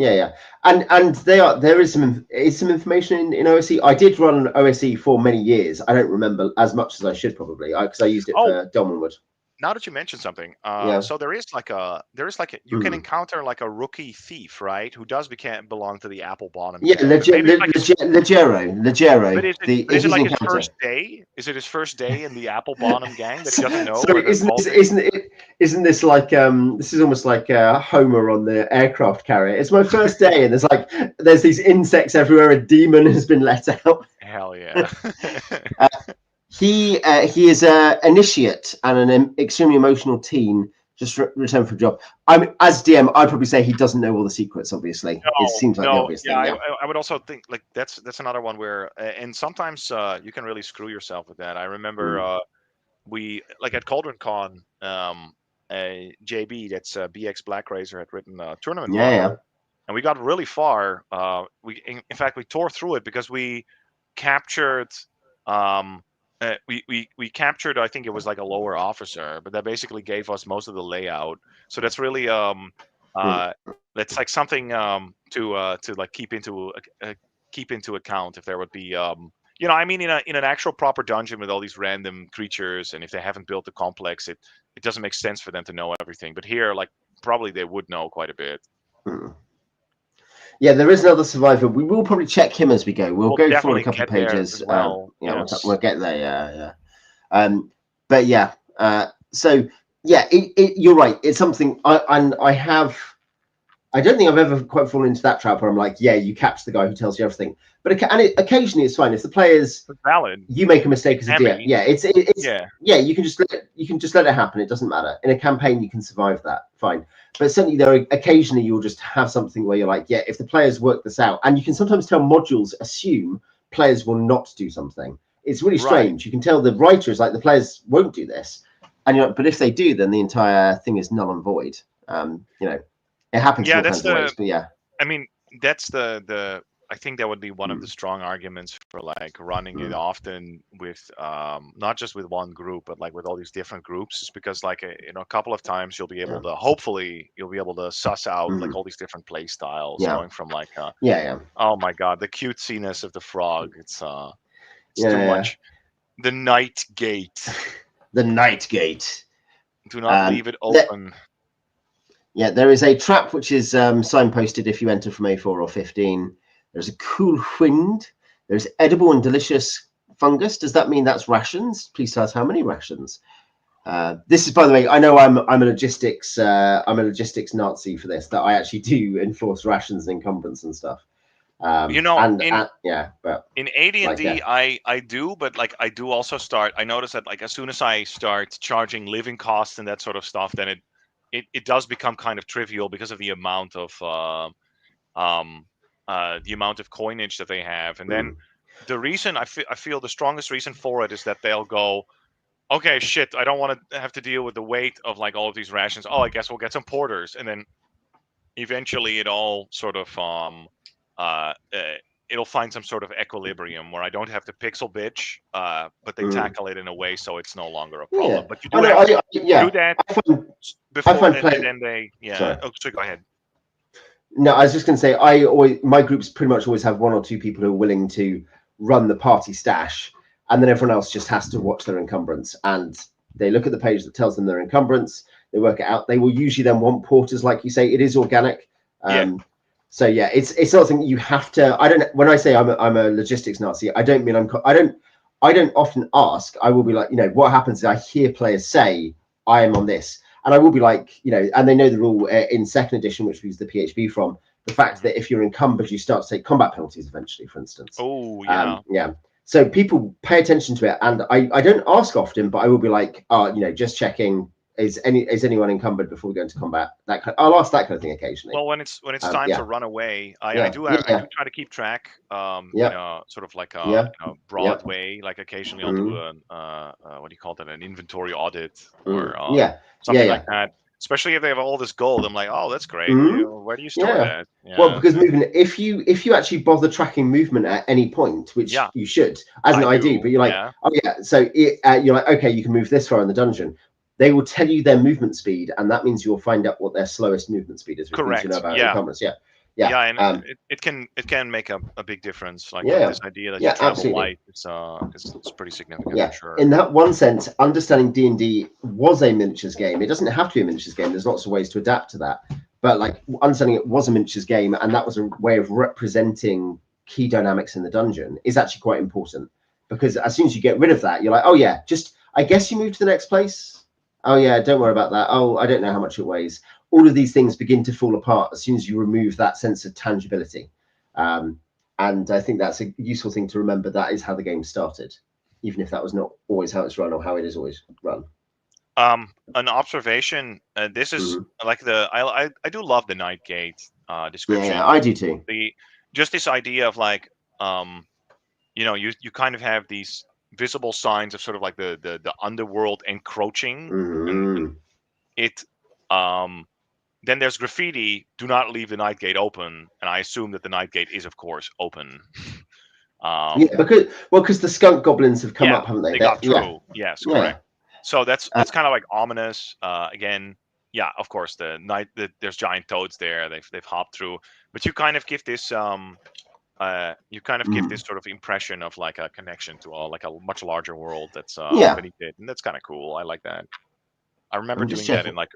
and there is some information in OSC. I did run OSC for many years. I don't remember as much as I should probably because I used it for Dolmenwood. Now that you mentioned something, so there is like you can encounter like a rookie thief, right? Who does belong to the Apple Bottom. Yeah, Legero. But is it like his first day? Is it his first day in the Apple Bottom gang that he doesn't know? Sorry, isn't this like this is almost like Homer on the aircraft carrier? It's my first day, and there's these insects everywhere. A demon has been let out. Hell yeah. He is an initiate and an extremely emotional teen just returned from a job. As DM, I'd probably say he doesn't know all the secrets. Obviously, it seems like the obvious thing. Yeah, I would also think like that's another one where, and sometimes you can really screw yourself with that. I remember we like at Cauldron Con, JB, that's BX Black Razor, had written a tournament model, and we got really far. In fact we tore through it because we captured. We captured, I think it was like a lower officer, but that basically gave us most of the layout. So that's really that's like something to like keep into account if there would be I mean in an actual proper dungeon with all these random creatures, and if they haven't built the complex, it doesn't make sense for them to know everything. But here, like probably they would know quite a bit. Yeah, there is another survivor. We will probably check him as we go. We'll go through a couple of pages. Well. We'll get there. Yeah. But yeah. So yeah, you're right. It's something I don't think I've ever quite fallen into that trap where I'm like, yeah, you catch the guy who tells you everything. But occasionally it's fine if the players valid. You make a mistake as a DM. Yeah, you can just let it happen. It doesn't matter. In a campaign, you can survive that. Fine. But certainly occasionally you'll just have something where you're like, yeah, if the players work this out, and you can sometimes tell modules assume players will not do something. It's really strange. Right. You can tell the writer is like, the players won't do this, and you're like, but if they do, then the entire thing is null and void. It happens. Yeah, that's the. Ways, but yeah, I mean, that's the. I think that would be one of the strong arguments for like running it often with not just with one group, but like with all these different groups, is because like a couple of times you'll be able to hopefully you'll be able to suss out like all these different play styles going from like oh my god, the cutesiness of the frog, it's too much. The night gate. The night gate. Do not leave it open. There is a trap which is signposted if you enter from A4 or 15. There's a cool wind. There's edible and delicious fungus. Does that mean that's rations? Please tell us how many rations. This is, by the way, I know I'm a logistics Nazi for this. That I actually do enforce rations and encumbrance and stuff. But in AD&D, I do, but like I do also start. I notice that like as soon as I start charging living costs and that sort of stuff, then it does become kind of trivial because of the amount of coinage that they have. And then the reason I feel the strongest reason for it is that they'll go, okay, shit, I don't want to have to deal with the weight of like all of these rations. Oh, I guess we'll get some porters. And then eventually it all sort of it'll find some sort of equilibrium where I don't have to pixel bitch, but they tackle it in a way so it's no longer a problem. But you do have to do that before, and then they. Yeah. Oh, so go ahead. No, I was just going to say, my groups pretty much always have one or two people who are willing to run the party stash, and then everyone else just has to watch their encumbrance. And they look at the page that tells them their encumbrance. They work it out. They will usually then want porters, like you say. It is organic. So yeah, it's not something you have to. I don't. When I say I'm a logistics Nazi, I don't mean I don't often ask. I will be like, what happens is I hear players say I am on this. And I will be like, and they know the rule in second edition, which we use the PHB from, the fact that if you're encumbered, you start to take combat penalties eventually, for instance. Oh, yeah. Yeah. So people pay attention to it. And I don't ask often, but I will be like, just checking, is anyone encumbered before we go into combat? I'll ask that kind of thing occasionally. Well, when it's time to run away, I do try to keep track, in a sort of like a broad way. Like occasionally I'll do what do you call that? An inventory audit or something like that. Especially if they have all this gold, I'm like, oh, that's great. Where do you store that? Yeah. Well, because movement, if you actually bother tracking movement at any point, which you should, as an ID, but you're like, oh yeah, so you're like, okay, you can move this far in the dungeon. They will tell you their movement speed, and that means you'll find out what their slowest movement speed is. Correct. You know about encumbrance. And it can make a big difference. Like this idea that you travel light, it's pretty significant. Yeah, for sure. In that one sense, understanding D&D was a miniatures game. It doesn't have to be a miniatures game. There's lots of ways to adapt to that. But like understanding it was a miniatures game, and that was a way of representing key dynamics in the dungeon, is actually quite important. Because as soon as you get rid of that, you're like, oh yeah, I guess you move to the next place. Oh yeah, don't worry about that. Oh, I don't know how much it weighs. All of these things begin to fall apart as soon as you remove that sense of tangibility. And I think that's a useful thing to remember. That is how the game started, even if that was not always how it's run or how it is always run. An observation. This is like I do love the Nightgate description. Yeah, I do too. Just this idea of like you kind of have these visible signs of sort of like the underworld encroaching, and it then there's graffiti, do not leave the Nightgate open, and I assume that the Nightgate is of course open. Because the skunk goblins have come up, haven't they? They got through. Yes, correct. So that's kind of like ominous. Again, of course there's giant toads there. They've hopped through, but you kind of give this this sort of impression of like a connection to like a much larger world that's beneath it, and that's kind of cool. I like that. I remember doing that in like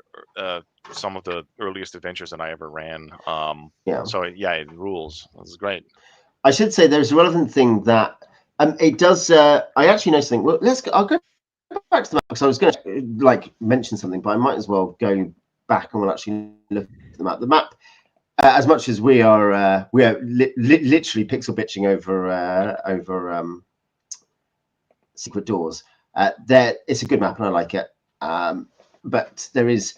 some of the earliest adventures that I ever ran. So it rules. This is great. I should say there's a relevant thing that it does. I actually know something. Well, I'll go back to the map because I was going to mention something, but I might as well go back and we'll actually look at the map. The map. As much as we are literally pixel bitching over Secret Doors, it's a good map and I like it. But there's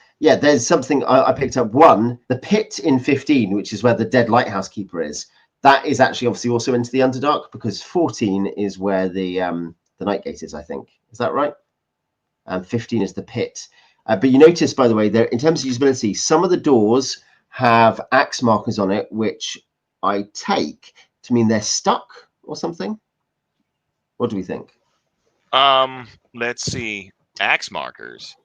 something I picked up. One, the pit in 15, which is where the dead lighthouse keeper is. That is actually obviously also into the Underdark, because 14 is where the Nightgate is. I think, is that right? 15 is the pit. But you notice, by the way, there in terms of usability, some of the doors have axe markers on it, which I take to mean they're stuck or something. What do we think? Let's see. Axe markers.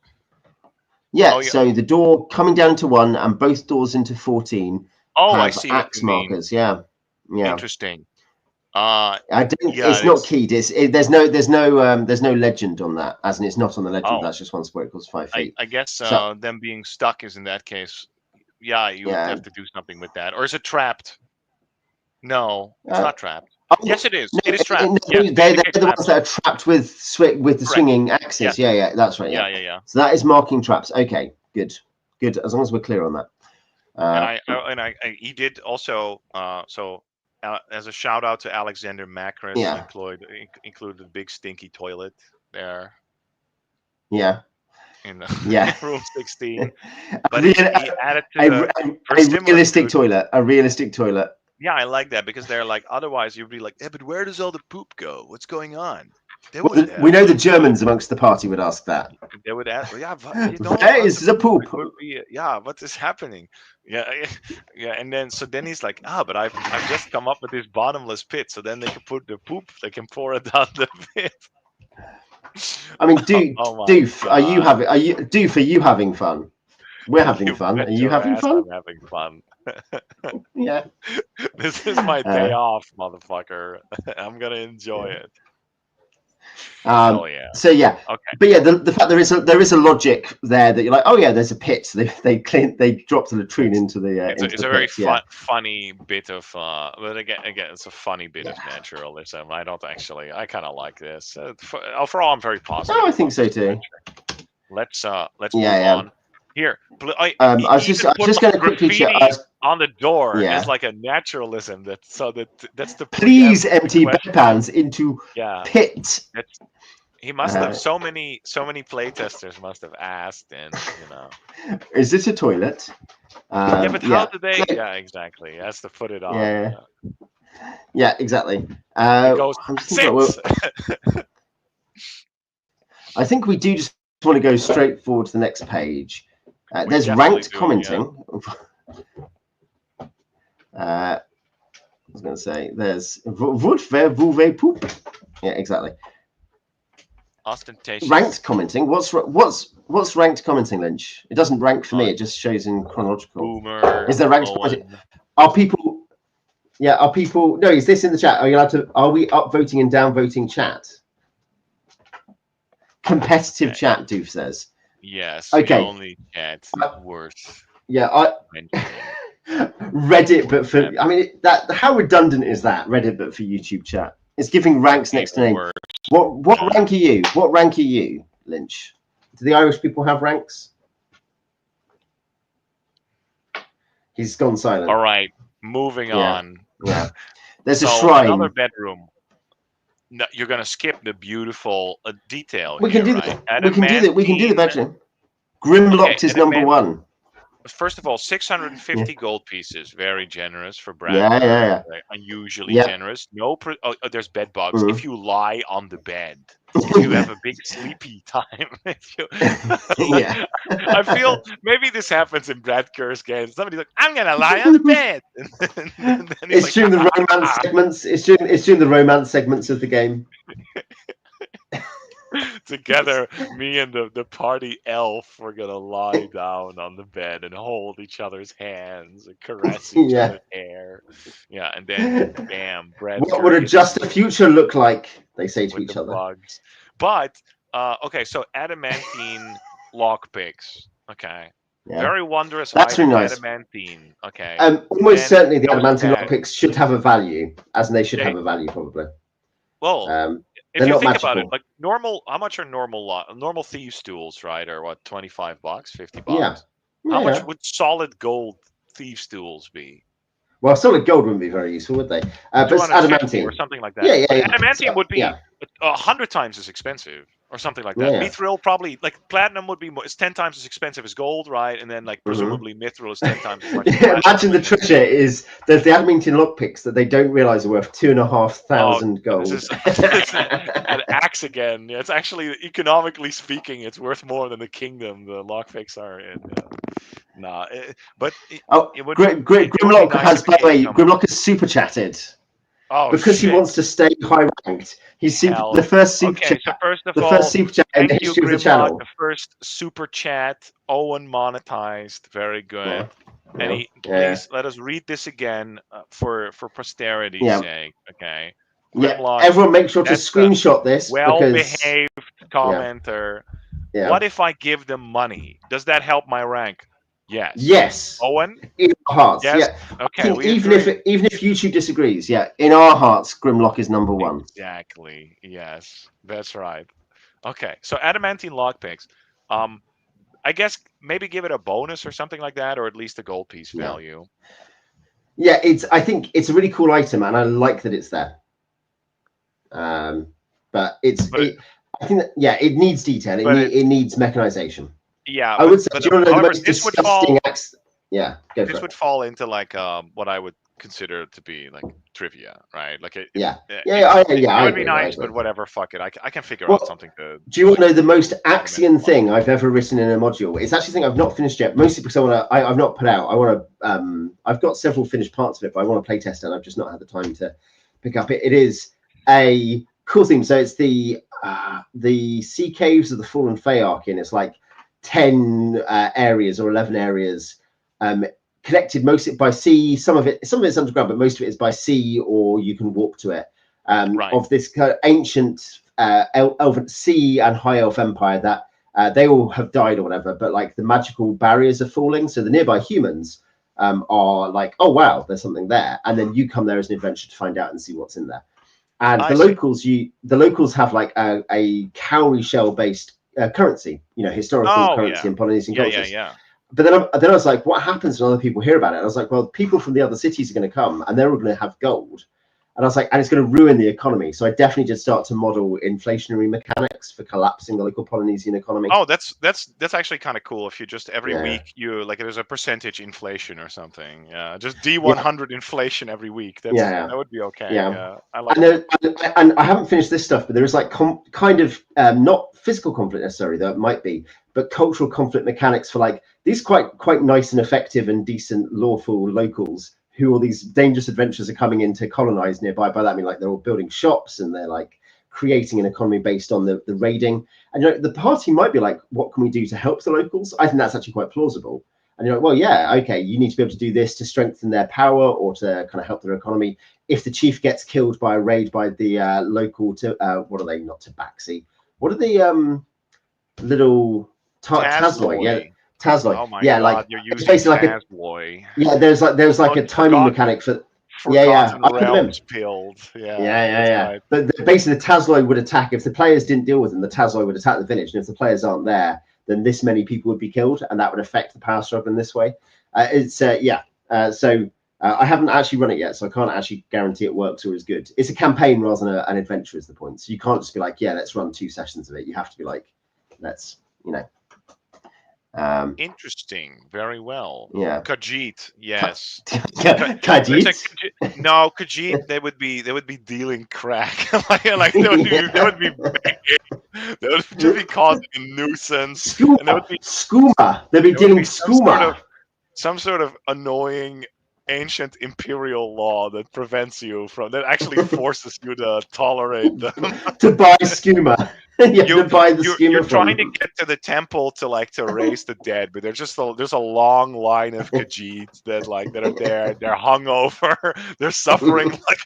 Yeah, so the door coming down to 1 and both doors into 14 have I see axe markers. Yeah. Interesting. It's not keyed. There's no legend on that, as in it's not on the legend. That's just one square equals 5 feet. I guess them being stuck is in that case. You would have to do something with that. Or is it trapped? No, it's not trapped. Yes, it is. It is trapped. They're the ones that are trapped with the swinging axes. Yeah, that's right. Yeah. So that is marking traps. Okay, good. As long as we're clear on that. He did also. As a shout out to Alexander Macris, included a big stinky toilet there. Yeah. In room 16, but he added to a realistic toilet. A realistic toilet. Yeah, I like that, because they're like, otherwise you'd be like, but where does all the poop go? What's going on? We know the Germans amongst the party would ask that. They would ask, where is the poop? What is happening? And then he's like, but I've just come up with this bottomless pit, so then they can put the poop, they can pour it down the pit. I mean, Doof, are you having fun? We're having fun. Bet Are you your having ass fun? I'm having fun. Yeah. This is my day off, motherfucker. I'm gonna enjoy it. Hell yeah. So yeah, okay. But yeah, the fact there is a logic there that you're like, oh yeah, there's a pit. So they dropped the latrine into the It's a very funny bit of but again it's a funny bit of naturalism. I kind of like this. Overall, I'm very positive. Oh, I think so too. Let's move on. Here, I was just going to quickly check on the door as like a naturalism. That's the please empty bedpans into pit. He must have so many playtesters must have asked, and is this a toilet? But how do they? Yeah, exactly. Has to put it on. Yeah, exactly. It goes I think we do just want to go straight forward to the next page. There's ranked commenting. I was going to say there's yeah, exactly. Ostentatious. Ranked commenting. What's ranked commenting, Lynch? It doesn't rank for me. It just shows in chronological. Boomer. Is there ranked commenting? Are people? Yeah. Are people? No. Is this in the chat? Are you allowed to? Are we upvoting and downvoting chat? Competitive chat, Doof says. Yes. Okay. The only chat worth. Yeah. Reddit, but for how redundant is that? Reddit, but for YouTube chat. It's giving ranks next to name. What rank are you? What rank are you, Lynch? Do the Irish people have ranks? He's gone silent. All right, moving on. Yeah. There's a shrine. Another bedroom. No, you're gonna skip the beautiful detail. We can do that. We can do the bedroom. Grimlocked is number one. First of all, 650 gold pieces, very generous for Brad. Yeah. Unusually generous. There's bed bugs. If you lie on the bed, if you have a big sleepy time. I feel maybe this happens in Brad Kerr's games. Somebody's like, "I'm gonna lie on the bed." It's during the romance segments. It's during the romance segments of the game. Together, me and the party elf, we're gonna lie down on the bed and hold each other's hands and caress each other's hair. Yeah, and then bam, Brad. What would a just a future look like? They say to each other. Bugs. But okay, so adamantine lockpicks. Okay. Yeah. Very wondrous. That's really nice. Adamantine. Okay. Almost certainly the adamantine lockpicks should have a value, as they should have a value probably. Well, if you think about it, like how much are normal thief stools, right? Are what, $25, $50? Yeah. How much would solid gold thief stools be? Well, solid gold wouldn't be very useful, would they? But adamantine or something like that. Yeah. Adamantine would be 100 times as expensive, or something like that. Mithril probably, like platinum would be it's 10 times as expensive as gold, right? And then like presumably mithril is 10 times as much. Imagine the treasure is there's the adamantine lockpicks that they don't realize are worth 2,500 gold. This is an axe again. It's actually, economically speaking, it's worth more than the kingdom the lockpicks are in. Grimlock has, by the way, Grimlock has super chatted. Because he wants to stay high ranked. He's the first super chat. So first of the all, first super chat in the history of the channel. The first super chat, Owen monetized. Very good. And please let us read this again for posterity's sake. Okay. Grimlock, everyone make sure to screenshot this. Well-behaved commenter. Yeah. What if I give them money? Does that help my rank? Yes. Yes. Owen? In our hearts. Yes. Yeah. Okay. Even if YouTube disagrees, in our hearts, Grimlock is number one. Exactly. Yes. That's right. Okay. So adamantine lockpicks. I guess maybe give it a bonus or something like that, or at least a gold piece value. Yeah, I think it's a really cool item, and I like that it's there. But I think that, it needs detail. It needs mechanization. Yeah, I would say, do you want to know the most disgusting acts? Yeah, this would fall into like what I would consider to be like trivia, right? Like it would be nice, but whatever, fuck it. I can figure out something to. Do you want to know the most Axian thing I've ever written in a module? It's actually something I've not finished yet, mostly because I've not put out. I want to. I've got several finished parts of it, but I want to play test it, and I've just not had the time to pick up it. It is a cool theme. So it's the Sea Caves of the Fallen Feyarchy, and it's like 10 areas or 11 areas, connected mostly by sea. Some of it's underground, but most of it is by sea, or you can walk to it. Of this kind of ancient elven sea and high elf empire that they all have died or whatever, but like the magical barriers are falling, so the nearby humans are like, oh wow, there's something there, and then you come there as an adventurer to find out and see what's in there. And the locals have like a cowrie shell based currency, historical currency in Polynesian cultures. But then I was like, what happens when other people hear about it? And I was like, well, people from the other cities are going to come and they're all going to have gold. And I was like, and it's going to ruin the economy. So I definitely did start to model inflationary mechanics for collapsing the local Polynesian economy. Oh, that's actually kind of cool. If you just every week you like there's a percentage inflation or something. Yeah, just D100 inflation every week. That would be okay. Yeah, I like that. And I haven't finished this stuff, but there is like kind of not physical conflict necessarily, though it might be, but cultural conflict mechanics for like these quite nice and effective and decent lawful locals who all these dangerous adventurers are coming in to colonize nearby. By that I mean like they're all building shops and they're like creating an economy based on the raiding. And the party might be like, what can we do to help the locals? I think that's actually quite plausible. And you're like, well, yeah, okay, you need to be able to do this to strengthen their power or to kind of help their economy. If the chief gets killed by a raid by the local, what are they? Not Tabaxi. What are the little Tasloy? Yeah, Tasloy. Oh my God, like you're using Tasloy. There's like a timing mechanic for. I realms build. Yeah. But basically, the Tasloy would attack if the players didn't deal with them. The Tasloy would attack the village, and if the players aren't there, then this many people would be killed, and that would affect the power struggle in this way. So I haven't actually run it yet, so I can't actually guarantee it works or is good. It's a campaign rather than an adventure is the point. So you can't just be like, yeah, let's run 2 sessions of it. You have to be like, let's. Interesting. Very well. Yeah. Khajiit, yes. Khajiit? No, Khajiit. They would be dealing crack. like they would be they would just be causing a nuisance. Skooma. And skooma. They'd be dealing skooma. Some sort of annoying ancient imperial law that prevents you from that actually forces you to tolerate them. To buy skooma. You're trying to get to the temple to raise the dead, but there's a long line of Khajiits that are there. They're hungover. They're suffering like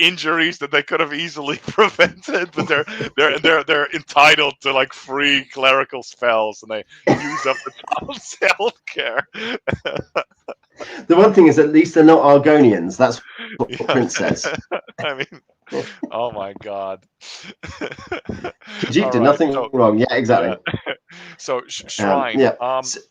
injuries that they could have easily prevented, but they're entitled to like free clerical spells, and they use up the town's healthcare. The one thing is, at least they're not Argonians. That's what the prince says. I mean, oh my god. Khajiit did nothing wrong. Yeah, exactly. So shrine.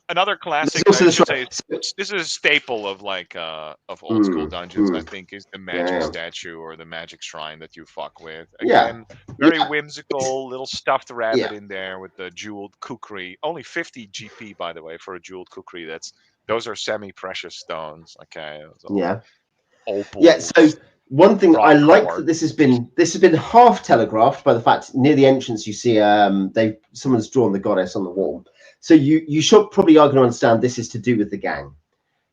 Another classic. This is a staple of of old school dungeons. I think is the magic statue or the magic shrine that you fuck with. Again, very whimsical, little stuffed rabbit in there with the jeweled kukri. Only 50 GP, by the way, for a jeweled kukri. Those are semi-precious stones. Okay. Opals. So one thing I like that this has been half telegraphed by the fact near the entrance you see someone's drawn the goddess on the wall. So you should probably are going to understand this is to do with the gang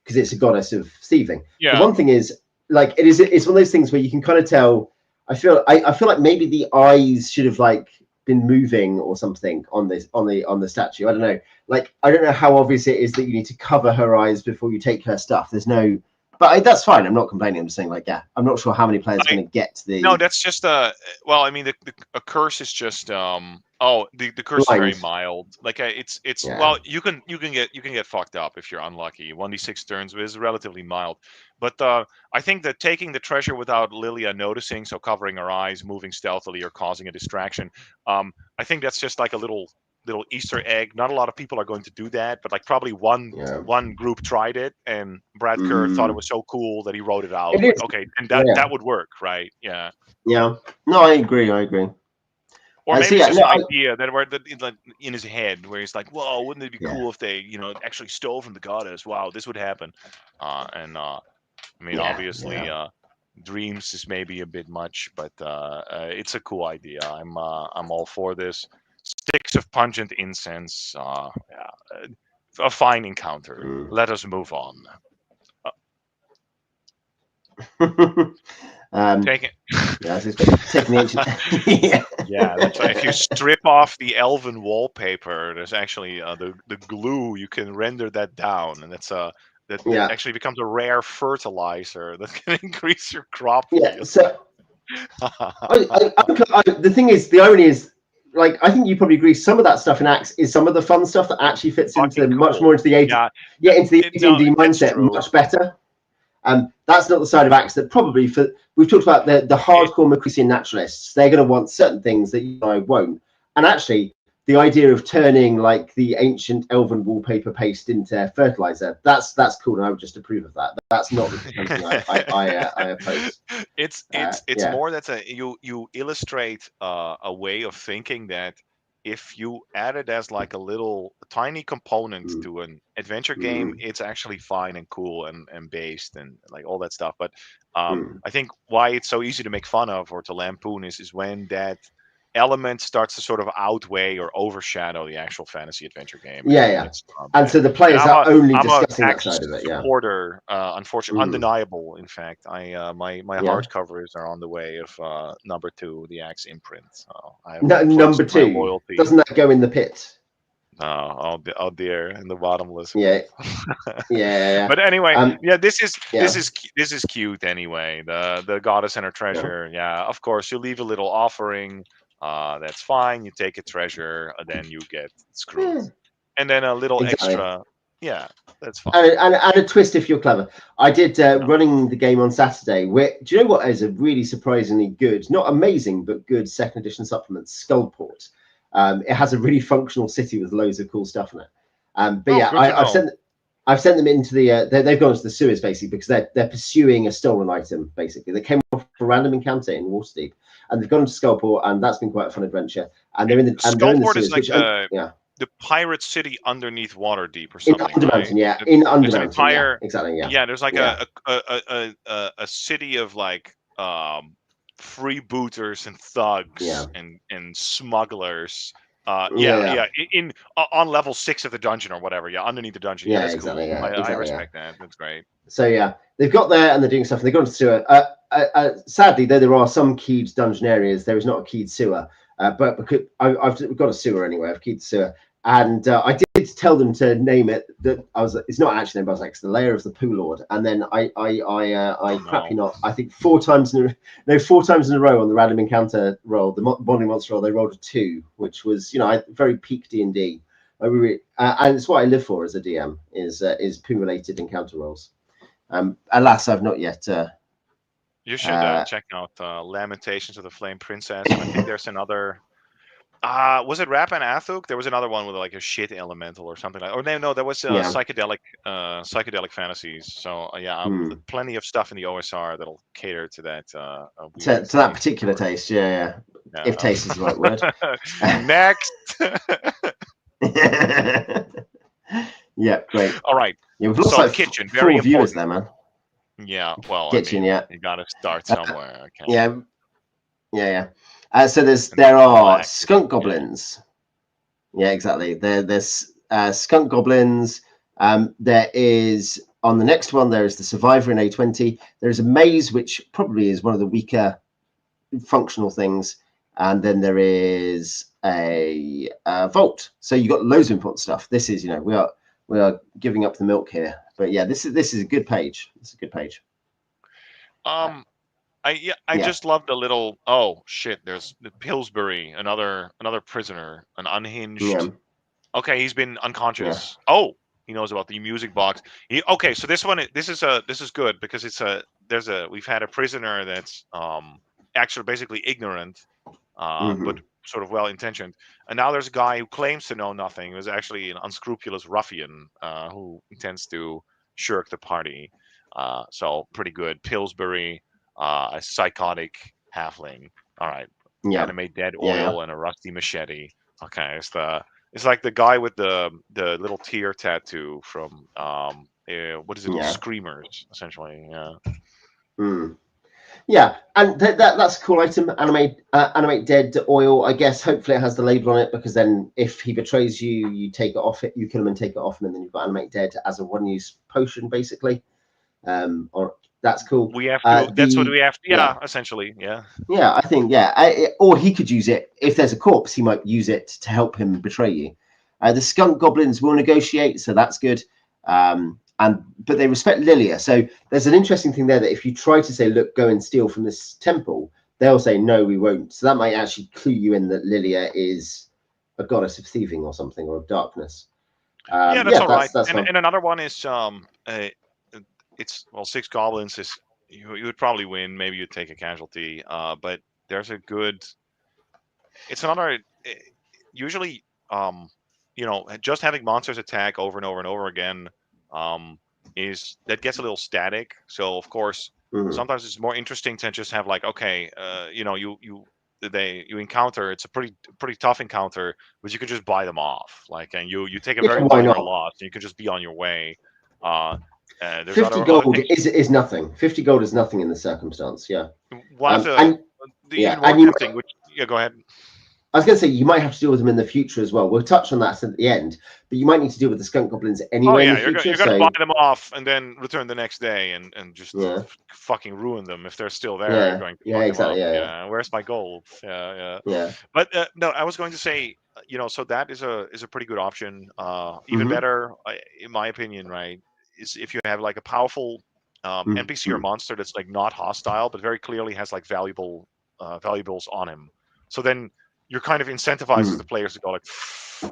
because it's a goddess of thieving. Yeah. The one thing is it's one of those things where you can kind of tell. I feel like maybe the eyes should have been moving or something on the statue. I don't know. I don't know how obvious it is that you need to cover her eyes before you take her stuff. There's no. But that's fine. I'm not complaining. I'm just saying, I'm not sure how many players are going to get to the. No, that's just a curse is just the curse is very mild. Well, you can get fucked up if you're unlucky. 1d6 turns is relatively mild, but I think that taking the treasure without Lilia noticing, so covering her eyes, moving stealthily, or causing a distraction, I think that's just like a little Easter egg. Not a lot of people are going to do that, but probably one group tried it, and Brad Kerr thought it was so cool that he wrote it out. Okay, and that would work, right? Yeah. Yeah. No, I agree. Or maybe it's just an idea that in his head where he's like, "Whoa, wouldn't it be cool if they, actually stole from the goddess? Wow, this would happen." Obviously, dreams is maybe a bit much, but it's a cool idea. I'm all for this. Sticks of pungent incense. A fine encounter. Let us move on. Take it. Yeah, it's taking the ancient. Yeah, that's right. If you strip off the elven wallpaper, there's actually the glue. You can render that down, and that Yeah. actually becomes a rare fertilizer that can increase your crop Yeah. yield. So the thing is, the irony is, like, I think you probably agree. Some of that stuff in Axe is some of the fun stuff that actually fits into Fucking much cool. more into the into the No, AD&D that's mindset true. much better. That's not the side of Axe that probably we've talked about the hardcore Macrisian naturalists. They're going to want certain things that you and I won't. And actually, the idea of turning like the ancient elven wallpaper paste into fertilizer, that's cool, and I would just approve of that. That's not the kind of thing I oppose. It's more that you illustrate a way of thinking that if you add it as like a little tiny component to an adventure game, it's actually fine and cool and based and like all that stuff. But I think why it's so easy to make fun of or to lampoon is when that element starts to sort of outweigh or overshadow the actual fantasy adventure game. And it's and so the players are only discussing that side of it. Supporter, unfortunately, undeniable. In fact, my hardcovers are on the way of number 2, the Axe imprint. So I have number 2. loyalty. Doesn't that go in the pit? Oh dear, in the bottomless. Yeah. But anyway, this is cute anyway. The goddess and her treasure. Yeah, of course you leave a little offering. That's fine. You take a treasure, and then you get screwed. And then a little extra. Yeah, that's fine. And a twist if you're clever. I did running the game on Saturday. Do you know what is a really surprisingly good, not amazing, but good second edition supplement? Skullport. It has a really functional city with loads of cool stuff in it. I've sent them into the. They've gone to the sewers basically because they're pursuing a stolen item. Basically, they came off a random encounter in Waterdeep, and they've gone to Skullport, and that's been quite a fun adventure. And they're in the Skullport sewers, is like the pirate city underneath Waterdeep or something. In Undermountain, in Undermountain, exactly. Yeah, there's like a city of like freebooters and thugs and smugglers. On level 6 of the dungeon or whatever. Yeah, underneath the dungeon. Yeah, that's exactly. Cool. Yeah, I respect that. That's great. So they've got there and they're doing stuff. And they've gone to sewer. Sadly, though, there are some keyed dungeon areas. There is not a keyed sewer. But because I've got a sewer anyway. I've keyed the sewer, and I did tell them to name it. That it's not actually named. I was like, it's the lair of the Poo Lord. And then I crap you not. I think 4 times in a row on the random encounter roll, the bonding monster roll, they rolled a 2, which was very peak D&D. And it's what I live for as a DM is poo related encounter rolls. Alas, I've not yet. You should check out Lamentations of the Flame Princess. I think there's another. Was it Rap and Athuk? There was another one with like a shit elemental or something like. Or no, there was psychedelic fantasies. So plenty of stuff in the OSR that'll cater to that. To that particular taste, yeah. If taste is the right word. Next. Yeah, great. All right. Yeah, we've lost like kitchen, 4 very viewers there, man. Yeah, well, kitchen, you got to start somewhere. Okay. Yeah. So there are skunk goblins. Yeah, exactly. There's skunk goblins. There is on the next one. There is the survivor in A20. There is a maze, which probably is one of the weaker functional things, and then there is a vault. So you got loads of important stuff. This is we are giving up the milk here. But yeah, this is a good page. It's a good page. I just love the little. Oh shit! There's the Pillsbury, another prisoner, an unhinged. Yeah. Okay, he's been unconscious. Yeah. Oh, he knows about the music box. Okay, so this is good because we've had a prisoner that's actually basically ignorant, but sort of well intentioned, and now there's a guy who claims to know nothing. He was actually an unscrupulous ruffian who intends to shirk the party. So pretty good. Pillsbury. A psychotic halfling. All right. Animate dead oil and a rusty machete. Okay, it's like the guy with the little tear tattoo from what is it? Screamers, essentially. Yeah. Yeah, and that's a cool item. Animate dead oil. I guess hopefully it has the label on it because then if he betrays you, you take it off. You kill him and take it off, and then you've got animate dead as a one-use potion, basically. Or That's cool. We have to. That's what we have. Yeah, essentially. Yeah. Yeah, I think or he could use it if there's a corpse. He might use it to help him betray you. The skunk goblins will negotiate, so that's good. But they respect Lilia. So there's an interesting thing there that if you try to say, "Look, go and steal from this temple," they'll say, "No, we won't." So that might actually clue you in that Lilia is a goddess of thieving or something, or of darkness. That's all right. That's And another one is it's 6 goblins is you would probably win. Maybe you'd take a casualty. But there's a good. It's another. Usually, just having monsters attack over and over and over again, is that gets a little static. So of course, sometimes it's more interesting to just have like, okay, you encounter, it's a pretty tough encounter, but you could just buy them off, like, and you take a very minor loss, and you could just be on your way. There's 50 gold is nothing. 50 gold is nothing in the circumstance. Yeah. One of the even more tempting, which go ahead. I was going to say you might have to deal with them in the future as well. We'll touch on that at the end, but you might need to deal with the skunk goblins anyway. In the future, you're going to buy them off and then return the next day and just fucking ruin them if they're still there. You're going to exactly. Yeah. Where's my gold? Yeah. But no, I was going to say, so that is a pretty good option. Even better, in my opinion, right, is if you have like a powerful NPC or monster that's like not hostile, but very clearly has like valuables on him. So then you're kind of incentivizes the players to go like,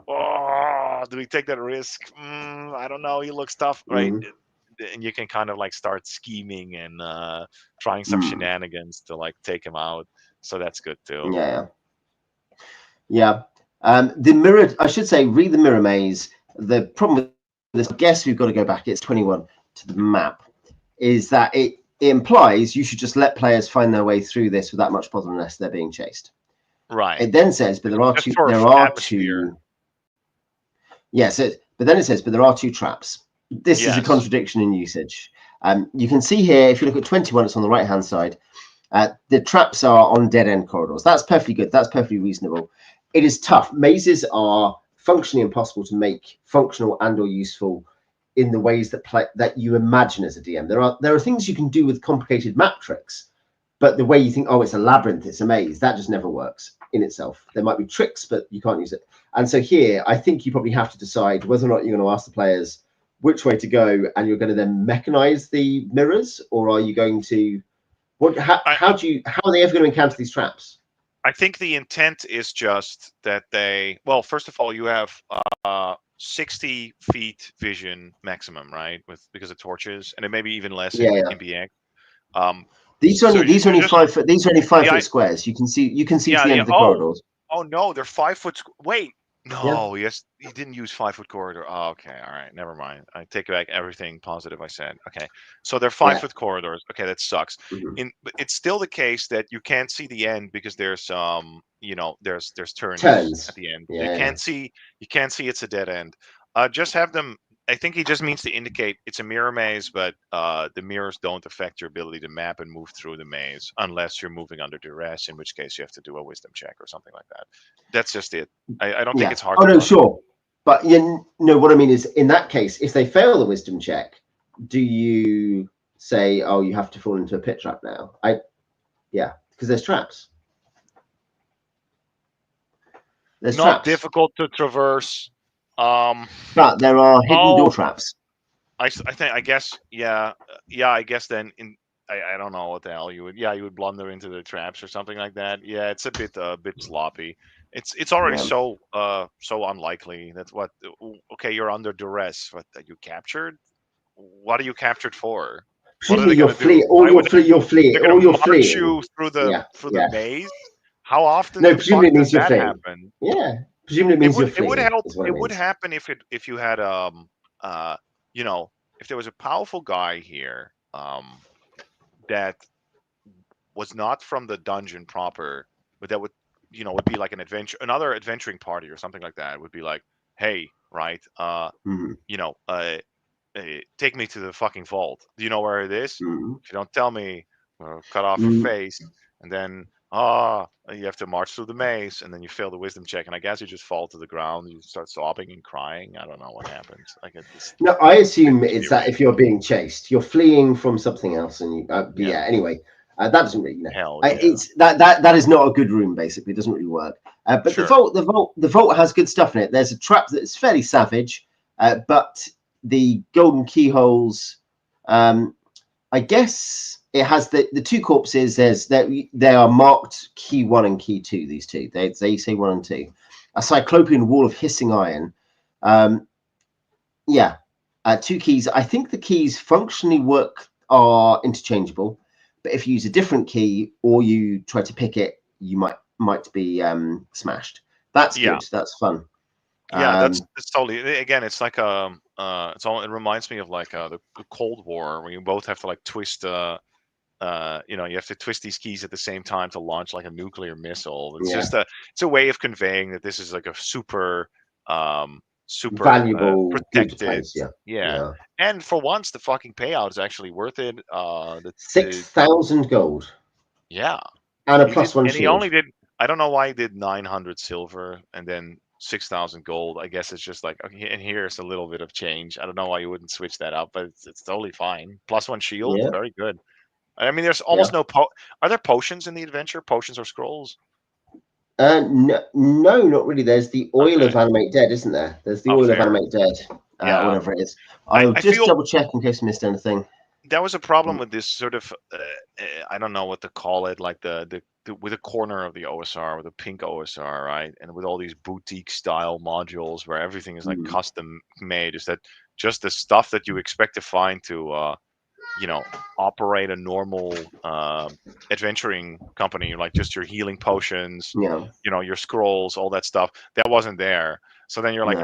oh, do we take that risk? I don't know. He looks tough, right? And you can kind of like start scheming and trying some shenanigans to like take him out. So that's good too. Yeah. The mirror, I should say, read the mirror maze. The problem with this, I guess we've got to go back. It's 21 to the map. Is that it implies you should just let players find their way through this without much bother unless they're being chased. Right. It then says, but there are two. Yes, but then it says, but there are 2 traps. This is a contradiction in usage. You can see here, if you look at 21, it's on the right-hand side. The traps are on dead-end corridors. That's perfectly good. That's perfectly reasonable. It is tough. Mazes are functionally impossible to make functional and/or useful in the ways that you imagine as a DM. There are things you can do with complicated map tricks, but the way you think, oh, it's a labyrinth, it's a maze, that just never works in itself. There might be tricks, but you can't use it. And so here, I think you probably have to decide whether or not you're going to ask the players which way to go, and you're going to then mechanize the mirrors, or are you going to? How are they ever going to encounter these traps? I think the intent is just that first of all, you have 60 feet vision maximum, right? Because of torches, and it may be even less in BX. These are only 5 foot. These are only 5 foot squares. You can see to the end of the corridors. Oh no, they're 5 foot. Wait, no, yes, he didn't use 5 foot corridor. Oh, okay, all right, never mind. I take back everything positive I said. Okay, so they're 5 foot corridors. Okay, that sucks. But it's still the case that you can't see the end because there's there's turns at the end. You can't see it's a dead end. Just have them. I think he just means to indicate it's a mirror maze, but the mirrors don't affect your ability to map and move through the maze unless you're moving under duress, in which case you have to do a wisdom check or something like that. That's just it. I don't think it's hard. Oh, no, sure. But what I mean is, in that case, if they fail the wisdom check, do you say, oh, you have to fall into a pit trap now? Because there's traps. There's not traps. Difficult to traverse. But there are hidden door traps. I guess then I don't know what the hell you would blunder into the traps or something like that. Yeah, it's a bit sloppy. It's already so unlikely. That's what. Okay, you're under duress. What you captured? What are you captured for? Presumably you're fleeing. You're fleeing. They're going to march you through the maze. How often? No, presumably it means you're fleeing. Happen? Yeah, presumably it means you're fleeing. It would help. It would happen if you had if there was a powerful guy here that was not from the dungeon proper, but that would be like another adventuring party or something like that. It would be like, hey, right, take me to the fucking vault. Do you know where it is? If you don't tell me, I'll cut off your face, and then You have to march through the maze, and then you fail the wisdom check, and I guess you just fall to the ground. You start sobbing and crying. I don't know what happens. Like it's No, I assume it's that if you're being chased, you're fleeing from something else, and you. But yeah. Anyway, that doesn't really. Hell yeah. It's that is not a good room. Basically, it doesn't really work. But Sure. the vault has good stuff in it. There's a trap that's fairly savage, but the golden keyholes. I guess it has the two corpses. They are marked key 1 and key 2. These two. They say 1 and 2. A cyclopean wall of hissing iron. Yeah, 2 keys. I think the keys functionally are interchangeable, but if you use a different key or you try to pick it, you might be smashed. That's good. That's fun. Yeah, that's totally. Again, it's like it reminds me of like the Cold War, where you both have to like twist. You have to twist these keys at the same time to launch like a nuclear missile. It's just it's a way of conveying that this is like a super valuable, protected. Yeah. And for once, the fucking payout is actually worth it. 6,000 gold. Yeah, and a +1 shield. And he only did. I don't know why he did 900 silver and then 6,000 gold. I guess it's just like, okay, and here's a little bit of change. I don't know why you wouldn't switch that up, but it's totally fine. +1 shield, very good. I mean, there's almost no are there potions in the adventure? Potions or scrolls? No, not really. There's the oil of Animate Dead, isn't there? There's the oil of Animate Dead, whatever it is. I'll just double check in case I missed anything. That was a problem with this sort of, I don't know what to call it, like the with a corner of the OSR, with a pink OSR, right? And with all these boutique style modules where everything is like custom made, is that just the stuff that you expect to find to operate a normal adventuring company, like just your healing potions, your scrolls, all that stuff, that wasn't there. So then you're like,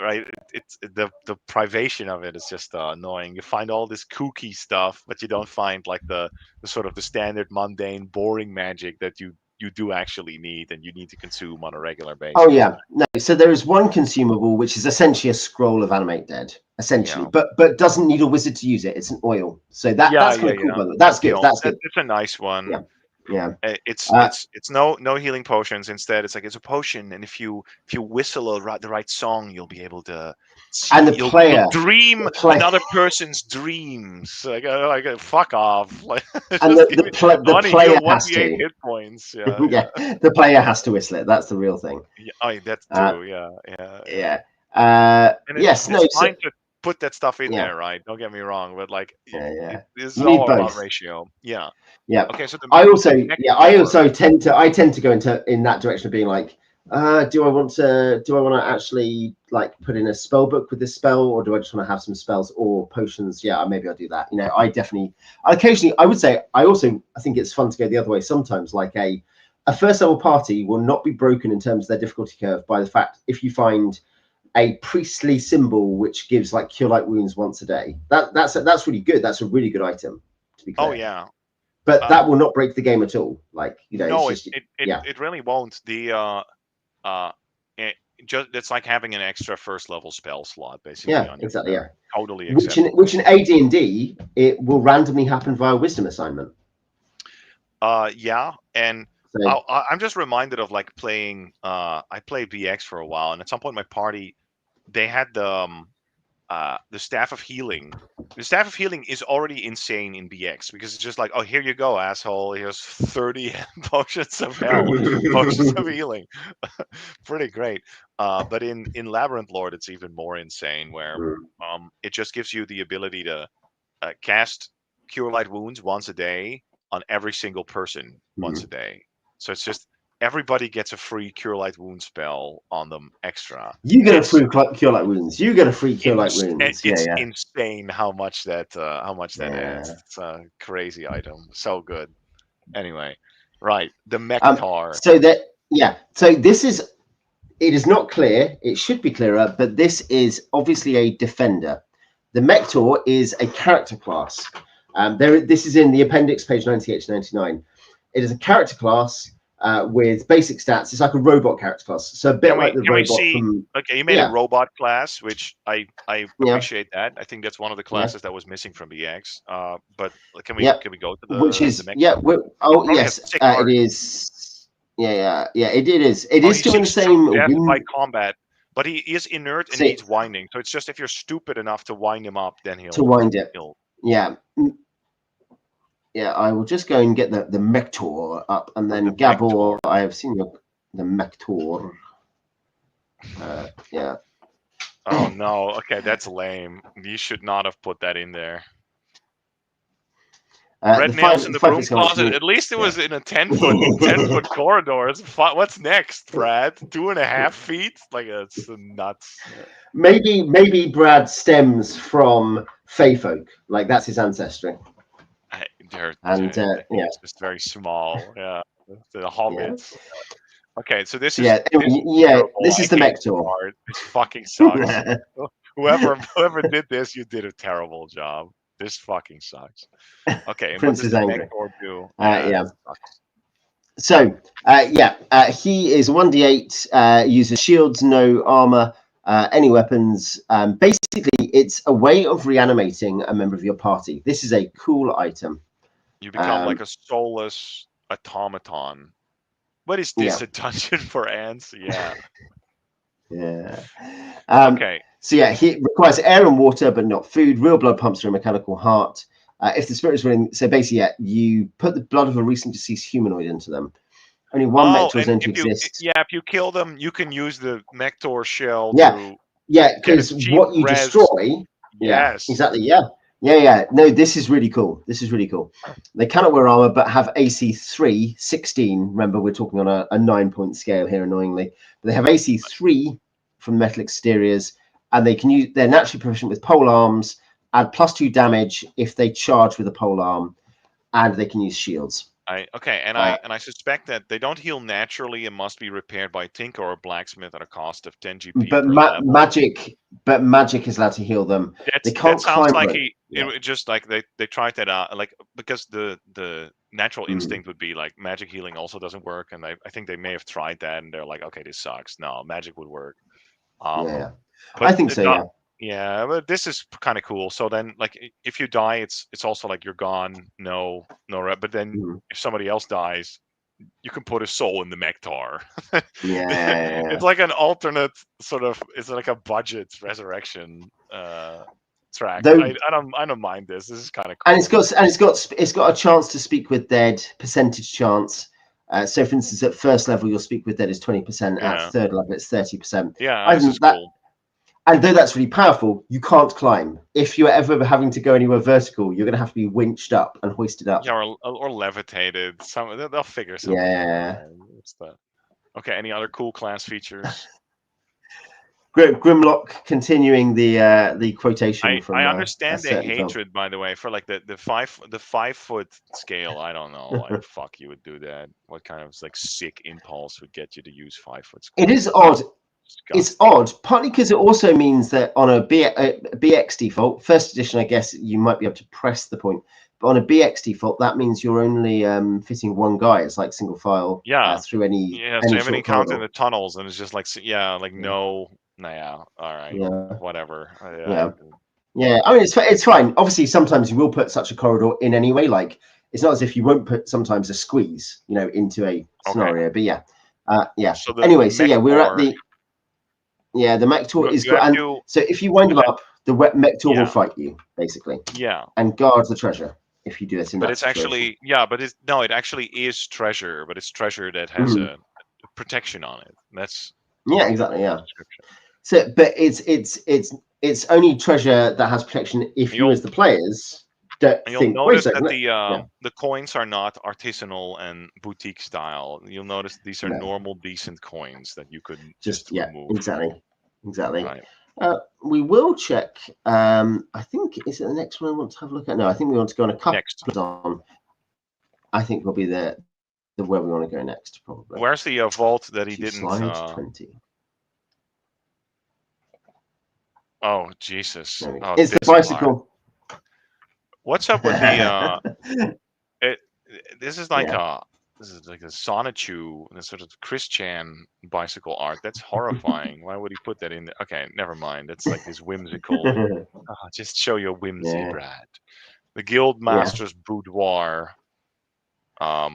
right? It's the privation of it is just annoying. You find all this kooky stuff, but you don't find like the sort of the standard mundane boring magic that you do actually need and you need to consume on a regular basis. Oh yeah, no. So there is one consumable which is essentially a scroll of Animate Dead, essentially, but doesn't need a wizard to use it. It's an oil, so that's kind of cool. That's good. That's good. It's a nice one. Yeah. It's no healing potions. Instead, it's like it's a potion, and if you whistle the right song, you'll be able to. And the player you'll dream another person's dreams. Like fuck off. Like, and the player has to. Hit points. The player has to whistle it. That's the real thing. That's true. Yes. It's fine to put that stuff in there, right? Don't get me wrong, but like, it's all about ratio. Yeah. Okay. So I also tend to go in that direction of being like, do I want to actually like put in a spell book with this spell, or do I just want to have some spells or potions? Yeah, maybe I'll do that. I occasionally, I would say, I think it's fun to go the other way sometimes. Like a first level party will not be broken in terms of their difficulty curve by the fact if you find a priestly symbol which gives like cure light wounds once a day. That's really good. That's a really good item, to be clear. Oh yeah. But that will not break the game at all. Like, no, it really won't. It's like having an extra first level spell slot, basically. Yeah, exactly. Yeah, totally acceptable. Which in AD&D it will randomly happen via wisdom assignment. And I'm just reminded of like playing. I played BX for a while, and at some point in my party, they had the staff of healing. The staff of healing is already insane in BX because it's just like, oh, here you go, asshole. Here's 30 potions of hell, potions of healing. Pretty great. But in Labyrinth Lord, it's even more insane, where it just gives you the ability to cast Cure Light Wounds once a day on every single person once a day. So it's just everybody gets a free Cure Light Wound spell on them extra. You get a free Cure Light Wounds. You get a free Cure Light Wounds. It's insane how much that adds. It's a crazy item. So good. Anyway, right. The Mektaur. So this is, it is not clear. It should be clearer, but this is obviously a defender. The Mektaur is a character class. This is in the appendix, page 98 to 99. It is a character class with basic stats. It's like a robot character class, so a bit like the robot from. Okay, you made a robot class, which I appreciate that. I think that's one of the classes that was missing from BX. But can we go to the which is the yes, it is. Yeah, it is. It is still in the same by combat, but he is inert and needs winding. So it's just if you're stupid enough to wind him up, then he'll wind it. Yeah. Yeah, I will just go and get the Mektaur up, and then Gabor. I have seen the Mektaur. Yeah. Oh no! Okay, that's lame. You should not have put that in there. Red nails in the broom closet. At least it was in a 10-foot corridor. What's next, Brad? 2.5 feet? Like it's nuts. Maybe Brad stems from Fey folk. Like that's his ancestry. It's just very small. Yeah, the hobbits. Yeah. Okay, so this is this is the Mektaur. This fucking sucks. whoever did this, you did a terrible job. This fucking sucks. Okay, and Prince what does is angry. Mektaur do? So he is 1d8. Uses shields, no armor, any weapons. Basically, it's a way of reanimating a member of your party. This is a cool item. You become like a soulless automaton. What is this? A dungeon for ants? Yeah. Okay. So he requires air and water, but not food. Real blood pumps through a mechanical heart. If the spirit is willing, so basically, you put the blood of a recent deceased humanoid into them. Only one Mektaur is known to exist. If you kill them, you can use the Mektaur shell. Because what you destroy. Yes. Exactly. Yeah. No, this is really cool. They cannot wear armor, but have AC 3, 16. Remember, we're talking on a 9-point scale here, annoyingly. But they have AC 3 from metal exteriors, and they're naturally proficient with pole arms, add +2 damage if they charge with a pole arm, and they can use shields. I suspect that they don't heal naturally and must be repaired by tinker or blacksmith at a cost of 10 GP. But magic is allowed to heal them. They can't climb. It just like they tried that out, like because the natural instinct would be like magic healing also doesn't work, and I think they may have tried that, and they're like, okay, this sucks. No, magic would work. I think so. Yeah, but this is kind of cool. So then, like, if you die, it's also like you're gone. No rep. But then if somebody else dies, you can put a soul in the Mektaur. It's like an alternate sort of. It's like a budget resurrection track. I don't mind this. This is kind of cool. And it's got a chance to speak with dead, percentage chance. So, for instance, at first level, you'll speak with dead is 20%. At third level, it's 30%. Yeah, this is cool. And though that's really powerful, you can't climb. If you're ever having to go anywhere vertical, you're going to have to be winched up and hoisted up. Yeah, or levitated. They'll figure something out. Okay, any other cool class features? Grimlock continuing the quotation from. I understand the hatred, by the way, for like the 5-foot scale. I don't know why the fuck you would do that. What kind of like sick impulse would get you to use 5-foot scale? It is odd. It's odd, partly because it also means that on a BX default, first edition, I guess you might be able to press the point, but on a BX default, that means you're only fitting one guy. It's like single file through any. So you haven't encountered the tunnels, and it's just like all right, whatever. Yeah. I mean, it's fine. Obviously, sometimes you will put such a corridor in anyway. Like it's not as if you won't put sometimes a squeeze, into a scenario. But So anyway, we're at the. Yeah, the Mektaur is good. So if you wind him up, the Mektaur will fight you, basically. Yeah. And guard the treasure if you do it in that situation. It actually is treasure, but it's treasure that has a protection on it. That's exactly, yeah. So but it's only treasure that has protection if you as the players you'll notice that the coins are not artisanal and boutique style. You'll notice these are normal, decent coins that you could just remove. Exactly. Right. We will check. I think is it the next one I want to have a look at? No, I think we want to go on a couple on. I think will be the where we want to go next, probably. Where's the vault that he didn't? Slide 20. Oh Jesus! It's the bicycle. What's up with the? This is like this is like a Sonichu, a sort of Christian bicycle art. That's horrifying. Why would he put that in there? Okay, never mind. It's like this whimsical. Just show your whimsy, Yeah. Brad. The Guild Master's Boudoir.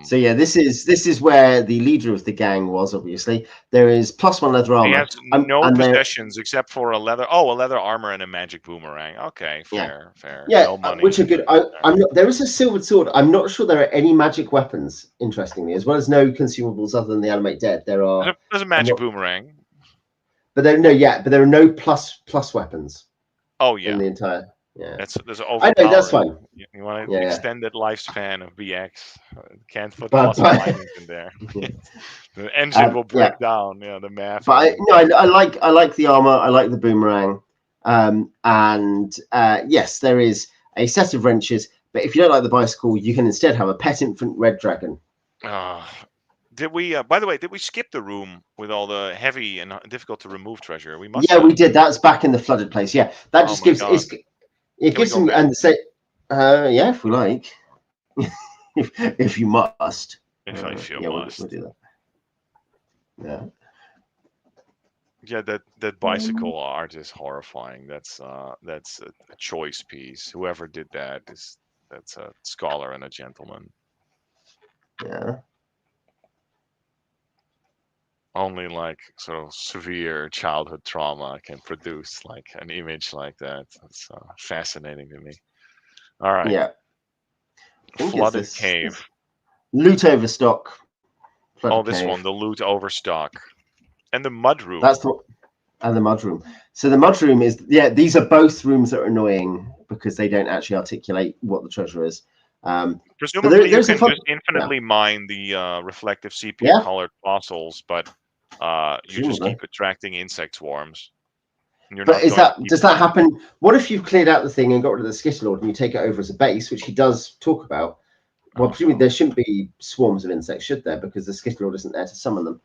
So yeah, this is where the leader of the gang was. Obviously, there is +1 leather He armor. has no and possessions except for a leather armor and a magic boomerang. Okay, fair. Yeah, No money. which are good. I'm not. There is a silvered sword. I'm not sure there are any magic weapons. Interestingly, as well as no consumables other than the animate dead. There are. There's a magic boomerang. But there are no plus weapons. Oh yeah. In the entire. Yeah. There's overpowering. I know, that's fine. You want an extended lifespan of BX. Can't put but lightning in there. The engine will break down. Yeah, the math. But I like the armor. I like the boomerang. And yes, there is a set of wrenches. But if you don't like the bicycle, you can instead have a pet infant red dragon. Did we? By the way, did we skip the room with all the heavy and difficult to remove treasure? We must. Yeah, we did. That's back in the flooded place. Yeah, that just gives. It gives them and say, yeah, if we like, if you must. If you must. We'll do that. Yeah. Yeah, that bicycle art is horrifying. That's a choice piece. Whoever did that's a scholar and a gentleman. Yeah. Only like sort of severe childhood trauma can produce like an image like that. That's fascinating to me. All right. Yeah. Flooded cave. Loot overstock. This one, the loot overstock. And the mud room. And the mud room. So the mud room is, these are both rooms that are annoying because they don't actually articulate what the treasure is. Presumably you can just infinitely mine the reflective sepia colored fossils, but you just keep attracting insect swarms. But does that happen? What if you've cleared out the thing and got rid of the Skitterlord and you take it over as a base, which he does talk about? Well, presumably there shouldn't be swarms of insects, should there? Because the Skitterlord isn't there to summon them.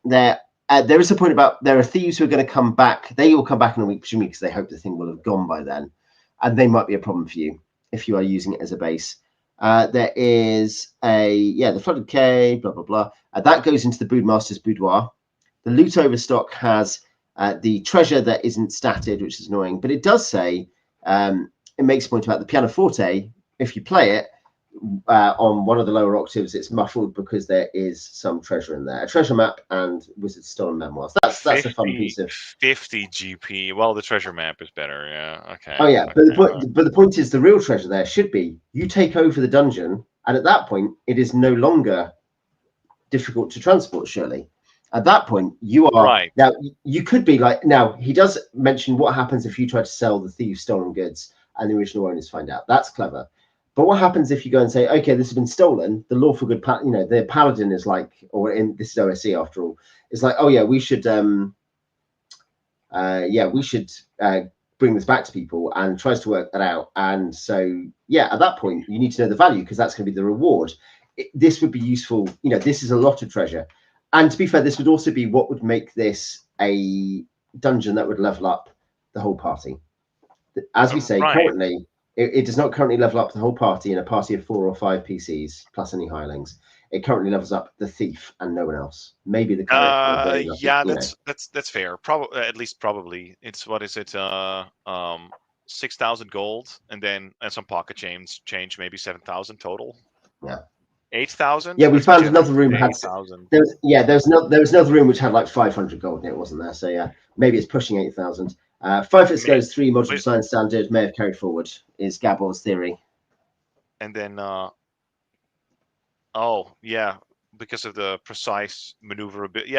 There is a point about there are thieves who are going to come back. They will come back in a week, presumably because they hope the thing will have gone by then, and they might be a problem for you if you are using it as a base. There is the flooded cave, blah blah blah. That goes into the Broodmaster's boudoir. The loot overstock has the treasure that isn't statted, which is annoying, but it does say it makes a point about the pianoforte. If you play it on one of the lower octaves, it's muffled because there is some treasure in there, a treasure map and Wizard's Stolen Memoirs. That's a fun piece of 50 GP. Well, the treasure map is better. Yeah. Okay. Oh yeah, but the point is, the real treasure there should be you take over the dungeon, and at that point, it is no longer difficult to transport. Surely, at that point, you are right. Now you could be like now. He does mention what happens if you try to sell the thieves' stolen goods and the original owners find out. That's clever. But what happens if you go and say, okay, this has been stolen? The lawful good, the paladin is like, this is OSE after all. It's like, oh yeah, we should, bring this back to people, and tries to work that out. And so, at that point, you need to know the value because that's going to be the reward. This would be useful. This is a lot of treasure. And to be fair, this would also be what would make this a dungeon that would level up the whole party. As we say, currently. It does not currently level up the whole party in a party of 4 or 5 PCs plus any hirelings. It currently levels up the thief and no one else. Maybe the cleric. That's fair. Probably it's what is it? 6,000 gold, and then some pocket change, maybe 7,000 total. Yeah. 8,000. Yeah, we found another room had. There was another room which had like 500 gold in it, wasn't there? So yeah, maybe it's pushing 8,000. 5 foot scales, 3 module design standard may have carried forward is Gabor's theory. And then because of the precise maneuverability.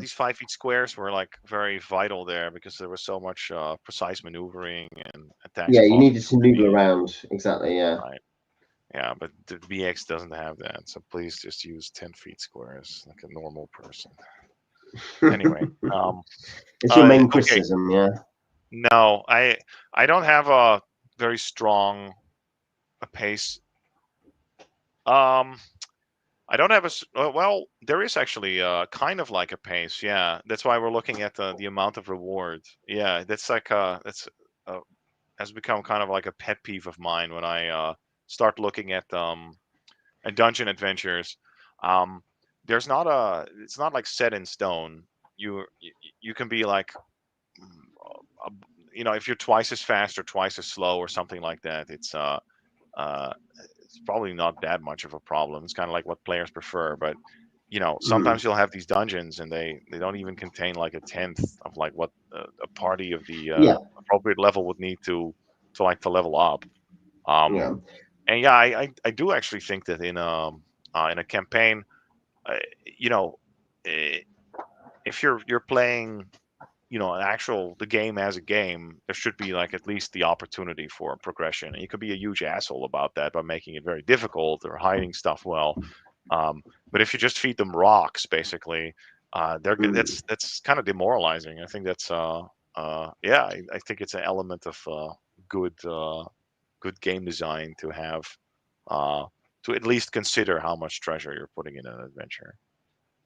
These 5 feet squares were like very vital there because there was so much precise maneuvering and attacks. Yeah, you needed to noodle around. Exactly, yeah. Right. Yeah, but the BX doesn't have that, so please just use 10 feet squares like a normal person. Anyway, it's your main criticism, yeah. No, I don't have a very strong pace. I don't have there is actually kind of like a pace. Yeah, that's why we're looking at the amount of reward. Yeah, that's like has become kind of like a pet peeve of mine when I start looking at and dungeon adventures, um, it's not like set in stone. You can be like, uh, if you're twice as fast or twice as slow or something like that, uh, it's probably not that much of a problem. It's kind of like what players prefer, but Mm. sometimes you'll have these dungeons and they don't even contain like a tenth of like what a party of the Yeah, appropriate level would need to level up. yeah, And yeah, I do actually think that in a campaign, uh, you know, eh, if you're playing, an actual the game as a game, there should be like at least the opportunity for progression. And you could be a huge asshole about that by making it very difficult or hiding stuff well. Um, but if you just feed them rocks, basically, mm, that's kind of demoralizing. I think that's yeah, I think it's an element of good good game design uh, to at least consider how much treasure you're putting in an adventure.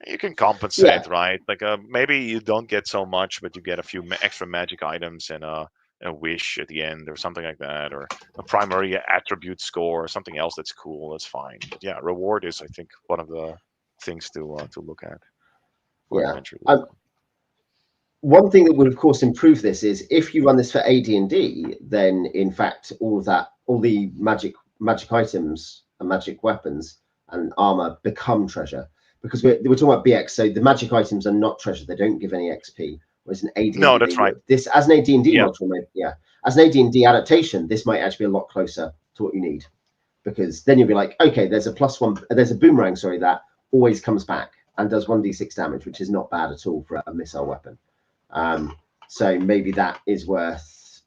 You can yeah, compensate, right? Like maybe you don't get so much, but you get a few extra magic items and a wish at the end or something like that, or a primary attribute score or something else that's cool. That's fine. But yeah, reward is, I think, one of the things to look at for yeah. adventure. One thing that would, of course, improve this is if you run this for AD&D, then in fact, all of that, all the magic items and magic weapons and armor become treasure because we're talking about BX. So the magic items are not treasure; they don't give any XP. Whereas in No, AD&D, they that's right. would. This as an AD&D Yeah, module, yeah, as an AD&D adaptation, this might actually be a lot closer to what you need because then you'll be like, okay, there's a +1, there's a boomerang, sorry, that always comes back and does 1d6 damage, which is not bad at all for a missile weapon. Um, so maybe that is worth,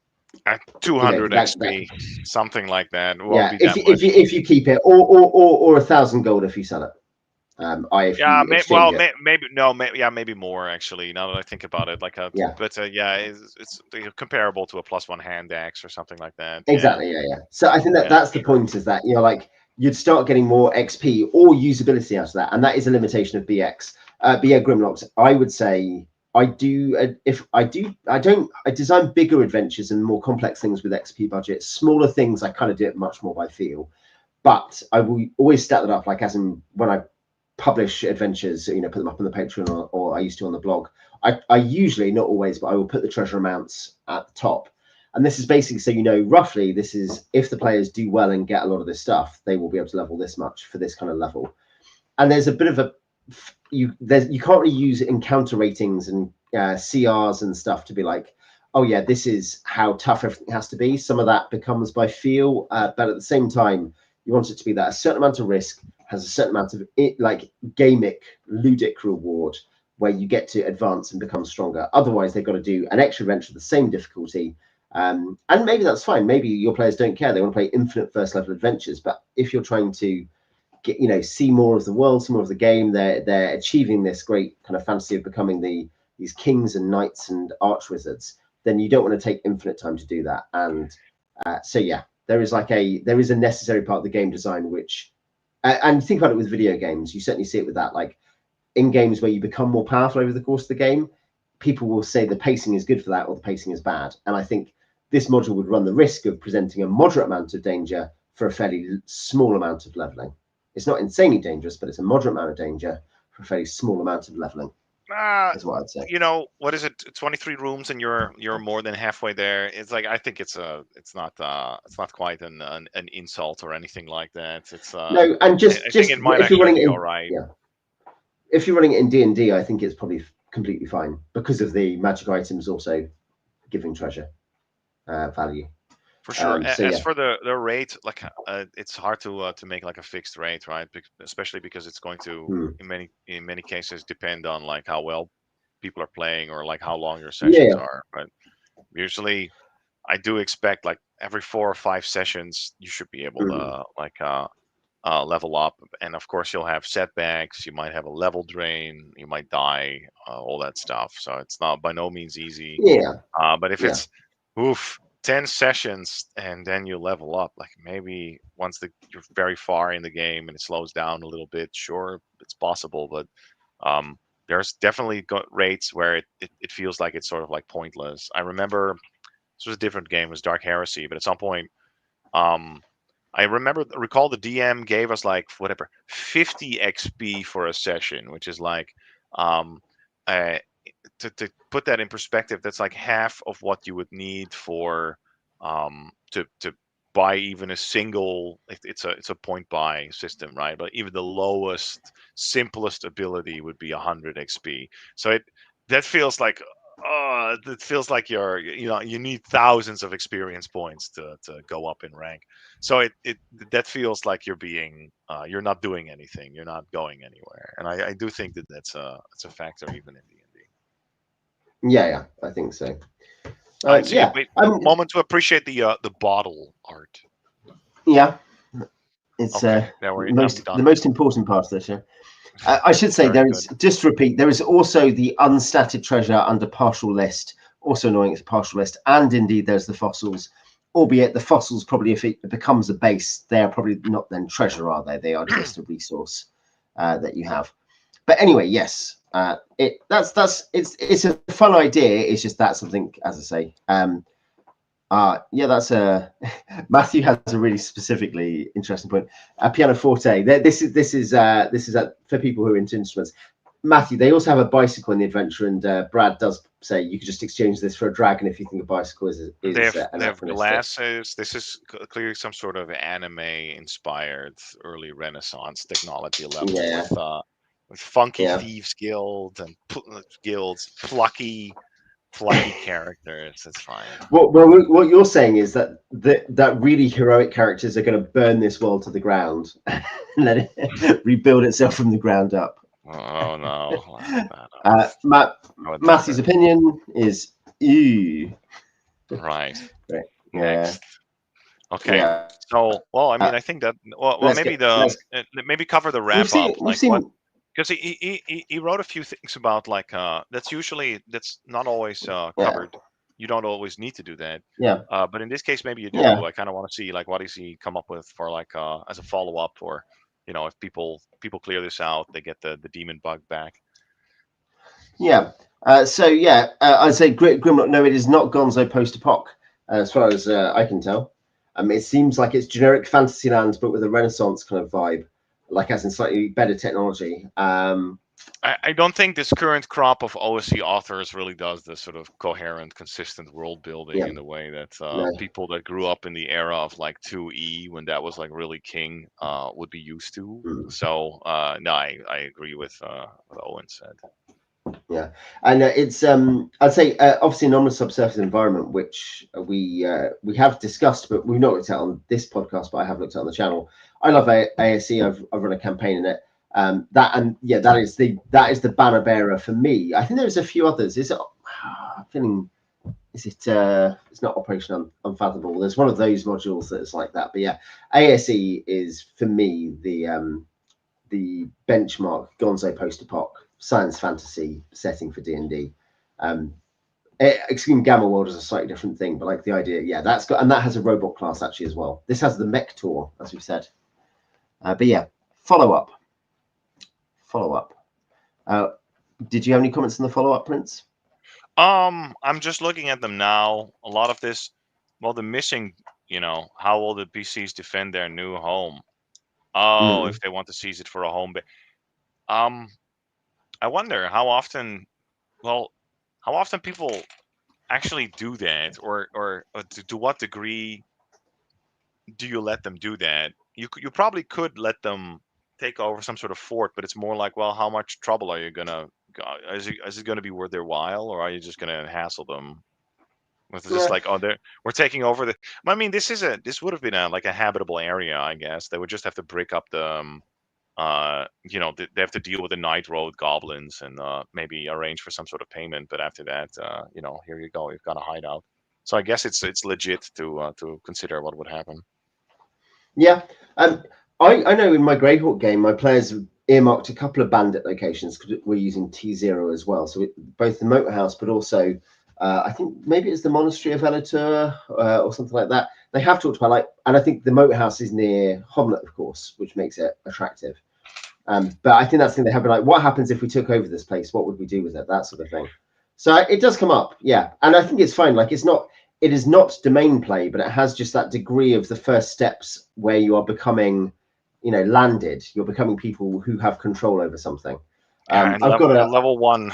at 200 that XP, something like that. It won't yeah. be If that you, if much. you if you keep it, or 1,000 gold if you sell it. If Yeah, you exchange it, maybe no, maybe more actually. Now that I think about it, like yeah, but yeah, it's comparable to a +1 hand axe or something like that. Yeah, exactly, yeah. So I think that yeah, that's for the sure. point is that like you'd start getting more XP or usability out of that, and that is a limitation of BX. But yeah, Grimlocks, I would say I do if I do I design bigger adventures and more complex things with XP budgets. Smaller things I kind of do it much more by feel, but I will always stat that up, like as in when I publish adventures, put them up on the Patreon or I used to on the blog. I usually, not always, but I will put the treasure amounts at the top. And this is basically so roughly this is if the players do well and get a lot of this stuff, they will be able to level this much for this kind of level. And there's a bit of you can't really use encounter ratings and CRs and stuff to be like, oh yeah, this is how tough everything has to be. Some of that becomes by feel, but at the same time, you want it to be that a certain amount of risk has a certain amount of like gamic, ludic reward where you get to advance and become stronger. Otherwise, they've got to do an extra adventure of the same difficulty. And maybe that's fine. Maybe your players don't care. They want to play infinite first level adventures. But if you're trying to get see more of the world, some more of the game, they're achieving this great kind of fantasy of becoming these kings and knights and arch wizards, then you don't want to take infinite time to do that. And so yeah, there is a necessary part of the game design which and think about it with video games, you certainly see it with that, like in games where you become more powerful over the course of the game, people will say the pacing is good for that or the pacing is bad. And I think this module would run the risk of presenting a moderate amount of danger for a fairly small amount of leveling. It's not insanely dangerous, but it's a moderate amount of danger for a fairly small amount of leveling, Uh, is what I'd say. what is it? 23 rooms and you're more than halfway there. It's like I think it's not quite an insult or anything like that. No, and I think just it might if you're actually running it be all in, right. yeah, if you're running it in D&D, I think it's probably completely fine because of the magic items also giving treasure value. For sure. So As yeah. for the rate, like it's hard to make like a fixed rate, right? Especially because it's going to Hmm. in many cases depend on like how well people are playing or like how long your sessions Yeah. are. But usually, I do expect like every 4 or 5 sessions you should be able Hmm. to like level up. And of course, you'll have setbacks. You might have a level drain. You might die. All that stuff. So it's not by no means easy. Yeah. But if Yeah. it's oof 10 sessions and then you level up, like maybe once you're very far in the game and it slows down a little bit, sure, it's possible. But um, there's definitely rates where it feels like it's sort of like pointless. I remember this was a different game, it was Dark Heresy, but at some point, um, I recall the DM gave us like whatever 50 XP for a session, which is like um uh, to put that in perspective, that's like half of what you would need for to buy even a single. It's a point buy system, right? But even the lowest, simplest ability would be 100 XP. So that feels like it feels like you need thousands of experience points to go up in rank. So it that feels like you're not doing anything, you're not going anywhere, and I do think that it's a factor even in D&D. Yeah, I think so. I see. Yeah, Wait, a moment to appreciate the bottle art. Yeah, it's Okay, now I'm the done. most important part of this. Yeah. I should say Very there good. is, just to repeat, there is also the unstatted treasure under partial list. Also annoying, it's a partial list, and indeed there's the fossils. Albeit the fossils probably, if it becomes a base, they are probably not then treasure, are they? They are just a resource that you have. But anyway, yes, it's a fun idea. It's just that's something, as I say. Yeah, that's a Matthew has a really specifically interesting point. Pianoforte. This is for people who are into instruments. Matthew, they also have a bicycle in the adventure, and Brad does say you could just exchange this for a dragon if you think a bicycle is They have anachronistic. glasses. This is clearly some sort of anime-inspired early Renaissance technology level with funky thieves guilds and plucky characters. It's fine. What you're saying is that that really heroic characters are going to burn this world to the ground and let it rebuild itself from the ground up. Oh no! Matthew's opinion is ew. Right. Right. Next. Okay. Yeah. So, well, I mean, I think that maybe cover the wrap up, like what, because he wrote a few things about like that's not always covered. You don't always need to do that. Yeah. But in this case, maybe you do. I kind of want to see like what does he come up with for like as a follow up, or if people clear this out, they get the demon bug back. Yeah. I'd say Grimlock. No, it is not Gonzo post-apoc, as far as I can tell. It seems like it's generic Fantasyland, but with a Renaissance kind of vibe, like as in slightly better technology. I don't think this current crop of OSC authors really does this sort of coherent, consistent world building in the way that people that grew up in the era of like 2E, when that was like really king, would be used to. So no, I agree with what Owen said. Yeah, and it's I'd say obviously an anomalous subsurface environment, which we have discussed, but we've not looked at on this podcast, but I have looked at on the channel. I love ASC. I've run a campaign in it. That is the banner bearer for me. I think there's a few others. It's not Operation Unfathomable. There's one of those modules that's like that. But yeah, ASE is for me the benchmark Gonzo post-apoc science fantasy setting for D&D. Extreme Gamma World is a slightly different thing, but like the idea, that has a robot class actually as well. This has the Mektaur, as we've said. But yeah, follow up. Did you have any comments on the follow up, Prince? I'm just looking at them now. A lot of this, well, the missing, how will the PCs defend their new home? If they want to seize it for a home. I wonder how often people actually do that, or to what degree do you let them do that? You probably could let them take over some sort of fort, but it's more like, well, how much trouble are you gonna? Is it gonna be worth their while, or are you just gonna hassle them with just like, we're taking over the? I mean, this would have been a habitable area, I guess. They would just have to break up the. They have to deal with the night road goblins and maybe arrange for some sort of payment. But after that, here you go, you've got a hideout. So I guess it's legit to consider what would happen. Yeah, I know in my Greyhawk game, my players earmarked a couple of bandit locations because we're using T0 as well. So both the motor house, but also I think maybe it's the Monastery of Elatur or something like that. They have talked about and I think the motor house is near Homlet, of course, which makes it attractive. But I think that's the thing they have been like, what happens if we took over this place? What would we do with it? That sort of thing. So it does come up, yeah. And I think it's fine. Like it's not it is not domain play, but it has just that degree of the first steps where you are becoming, landed. You're becoming people who have control over something. And I've got a level 1.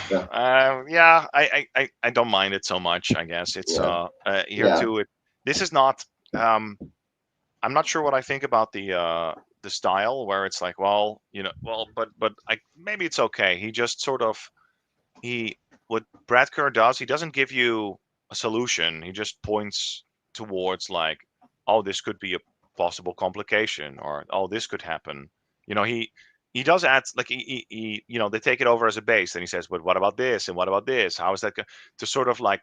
yeah. I don't mind it so much. I guess it's here Yeah. too. This is not. I'm not sure what I think about the style where it's like, well, but maybe it's okay. He just sort of what Brad Kerr does. He doesn't give you a solution. He just points towards like, oh, this could be a possible complication, or oh, this could happen. He does add, like, he they take it over as a base, and he says, but what about this, and what about this, how is that to sort of like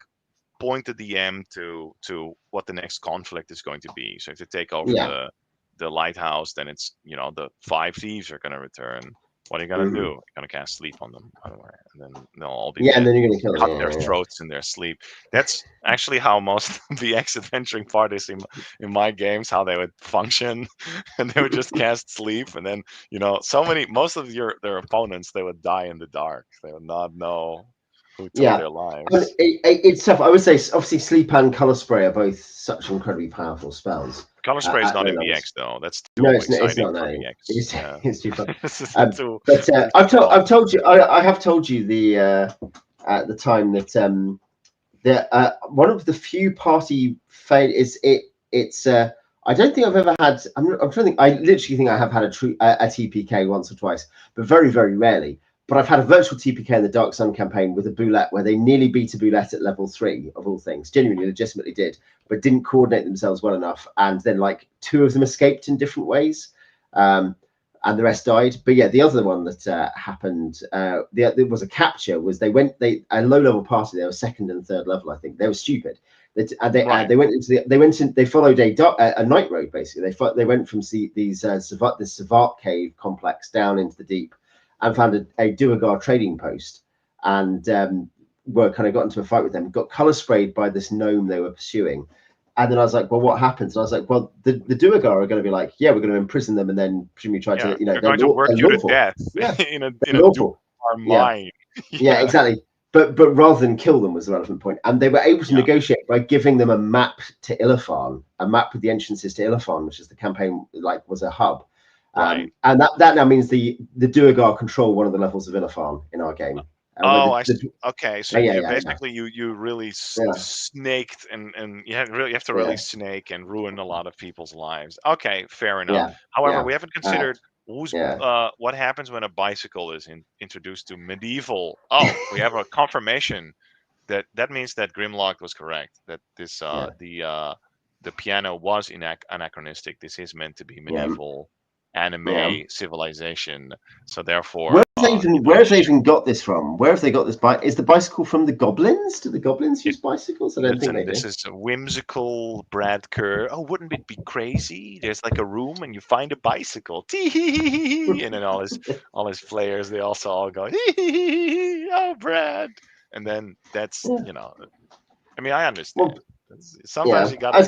point the DM to what the next conflict is going to be. So if they take over the lighthouse, then it's the 5 thieves are going to return. What are you going to do? You're going to cast sleep on them, by the way, and then they'll all be dead. And then you're going to cut their throats in their sleep. That's actually how most of the adventuring parties in my games, how they would function, and they would just cast sleep, and then most of their opponents, they would die in the dark. They would not know who took their lives. It's tough. I would say obviously sleep and color spray are both such incredibly powerful spells. Color spray is not in VX though. That's too it's not. for VX. It's too fun. But I've told you. I have told you at the time that one of the few party fail is it's. I don't think I've ever had. I'm trying to think. I literally think I have had a TPK once or twice, but very, very rarely. But I've had a virtual TPK in the Dark Sun campaign with a Boulette where they nearly beat a Boulette at level 3 of all things. Genuinely, legitimately did, but didn't coordinate themselves well enough. And then like 2 of them escaped in different ways, and the rest died. But yeah, the other one that happened, there was a capture. Was a low level party. They were 2nd and 3rd level. I think they were stupid. They followed a night road basically. They went from this Savart cave complex down into the deep, and found a Duergar trading post, and got into a fight with them. Got color sprayed by this gnome they were pursuing, and then I was like, "Well, what happens?" And I was like, "Well, the Duergar are going to be like, yeah, we're going to imprison them, and then presumably try to, they're going to work you to death in a Duergar mine." Yeah, exactly. But rather than kill them was the relevant point, and they were able to negotiate by giving them a map to Ilafan, a map with the entrances to Ilafan, which is the campaign was a hub. Right. And that now means the Duergar control one of the levels of Ilafan in our game. Okay. So you really snaked and you have to really snake and ruin a lot of people's lives. Okay, fair enough. However, we haven't considered what happens when a bicycle is introduced to medieval. Oh, we have a confirmation that means that Grimlock was correct. That this the piano was anachronistic. This is meant to be medieval. Anime civilization, so therefore where have they even got this from? Where have they got this bike? Is the bicycle from the goblins? Do the goblins use bicycles? I don't think they do. This is a whimsical Brad Kerr. Oh, wouldn't it be crazy? There's like a room and you find a bicycle. And then all his players, they also all go, oh, Brad. And then that's I mean, I understand. Sometimes you got. I was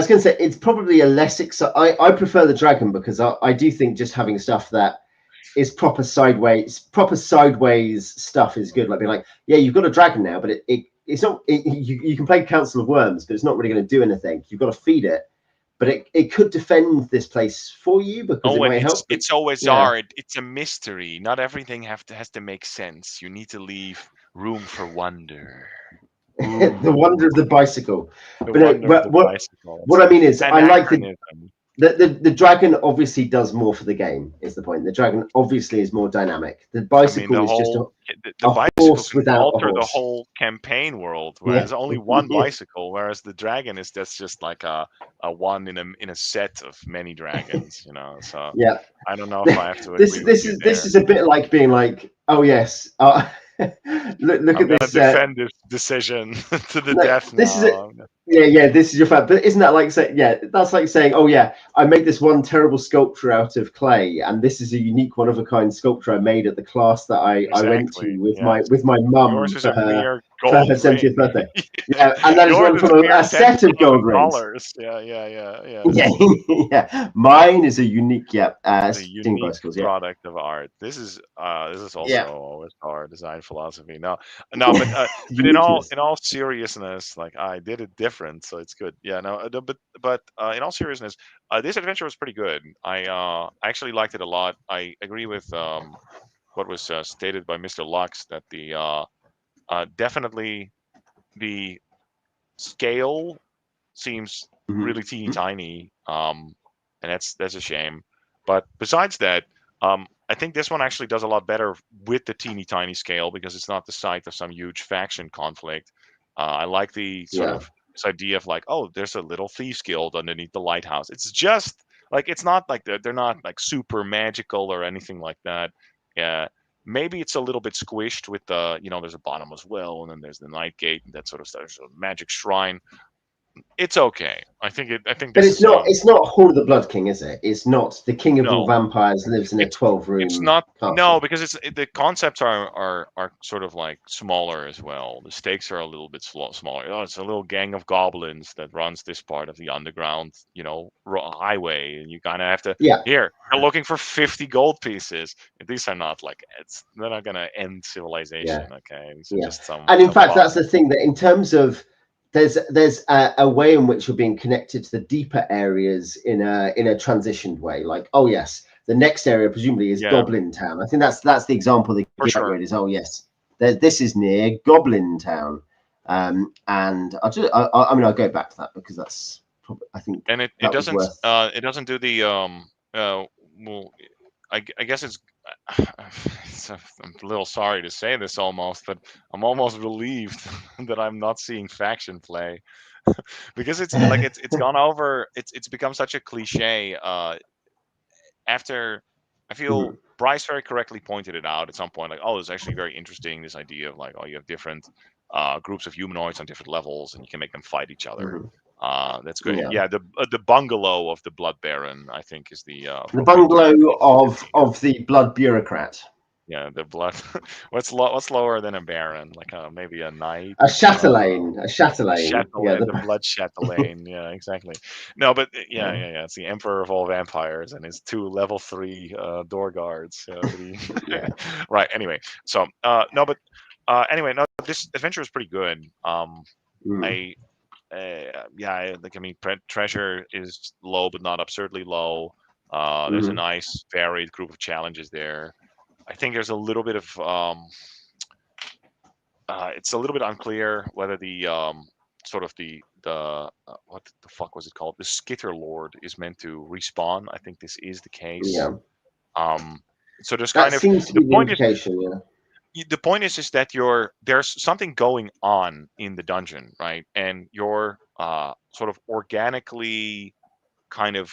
going to say it's probably a less exciting. I prefer the dragon because I do think just having stuff that is proper sideways stuff is good. Like being like, yeah, you've got a dragon now, but it's not. You can play Council of Worms, but it's not really going to do anything. You've got to feed it, but it could defend this place for you because it might help. It's always hard. It's a mystery. Not everything has to make sense. You need to leave room for wonder. The wonder of the bicycle. What I mean is, I like the dragon. Obviously, does more for the game. Is the point? The dragon obviously is more dynamic. The bicycle is just a horse without alter a horse. The whole campaign world, whereas only one bicycle. Whereas the dragon is just like a one in a set of many dragons. So I don't know if I have to. This is a bit like being like, oh yes. Look at this. Defend this decision to the death. This now. This is your fact. But isn't that like saying? Yeah, that's like saying, oh yeah, I made this one terrible sculpture out of clay, and this is a unique, one of a kind sculpture I made at the class that I went to with my mum. Yours is a mere gold her 70th ring. birthday. Yeah, and that is Yours one is from a mere a set of gold rings. $10,000. Yeah. Yeah, yeah. Mine is a unique, A steam unique bicycles. Yeah, product of art. This is also yeah. OSR design philosophy. No, but Uniqueness. in all seriousness, like I did it different, so it's good. Yeah, no, but in all seriousness, this adventure was pretty good. I actually liked it a lot. I agree with what was stated by Mr. Lux that the definitely the scale seems really teeny Mm-hmm. tiny, and that's a shame. But besides that, I think this one actually does a lot better with the teeny tiny scale because it's not the site of some huge faction conflict. I like the sort Yeah. of this idea of like, oh, there's a little thieves guild underneath the lighthouse. It's just like it's not like they're not like super magical or anything like that. Yeah, maybe it's a little bit squished with the there's a bottomless well and then there's the night gate and that sort of stuff. There's a magic shrine. It's okay. I think But this it's is not. It's not Hall of the Blood King, is it? It's not the king of all no. vampires lives in a It's 12-room not no castle. because the concepts are sort of like smaller as well. The stakes are a little bit smaller. Oh, it's a little gang of goblins that runs this part of the underground, highway, and you kind of have to Yeah, here. They're looking for 50 gold pieces. These are not like they're not gonna end yeah. civilization. Okay, these are Yeah, just and in some fact, fun. that's the thing that in terms of there's a way in which you're being connected to the deeper areas in a transitioned way. Like, oh yes, the next area presumably is Yeah, Goblin Town. I think that's the example they for give out sure. with is oh yes, this is near Goblin Town, and I mean I'll go back to that because that's probably I think And that was worth. it doesn't do the well I guess I'm a little sorry to say this almost, but I'm almost relieved that I'm not seeing faction play because it's like it's gone over. It's become such a cliche. After I feel Mhm, Bryce very correctly pointed it out at some point, like, oh, it's actually very interesting this idea of like, oh, you have different groups of humanoids on different levels, and you can make them fight each other. mhm. That's good. Yeah, Yeah, the bungalow of the Blood Baron, I think, is the the appropriate term. bungalow of the blood bureaucrat. Yeah, the blood. What's lower than a baron? Like maybe a knight. A Uh, chatelaine, a a chatelaine. Yeah, chatelaine, the blood chatelaine. Yeah, exactly. No, but yeah. It's the emperor of all vampires and his two level 3 door guards. That he... yeah. right. Anyway, so no, but anyway, no. This adventure is pretty good. Mm, I yeah, I mean, treasure is low, but not absurdly low. There's a hmm. nice varied group of challenges there. I think there's a little bit of it's a little bit unclear whether the sort of the what the fuck was it called? The Skitterlord is meant to respawn. I think this is the case. Yeah, Um, so there's that kind of seems to the be the point is implication. Yeah. is that there's something going on in the dungeon, right? And you're sort of organically kind of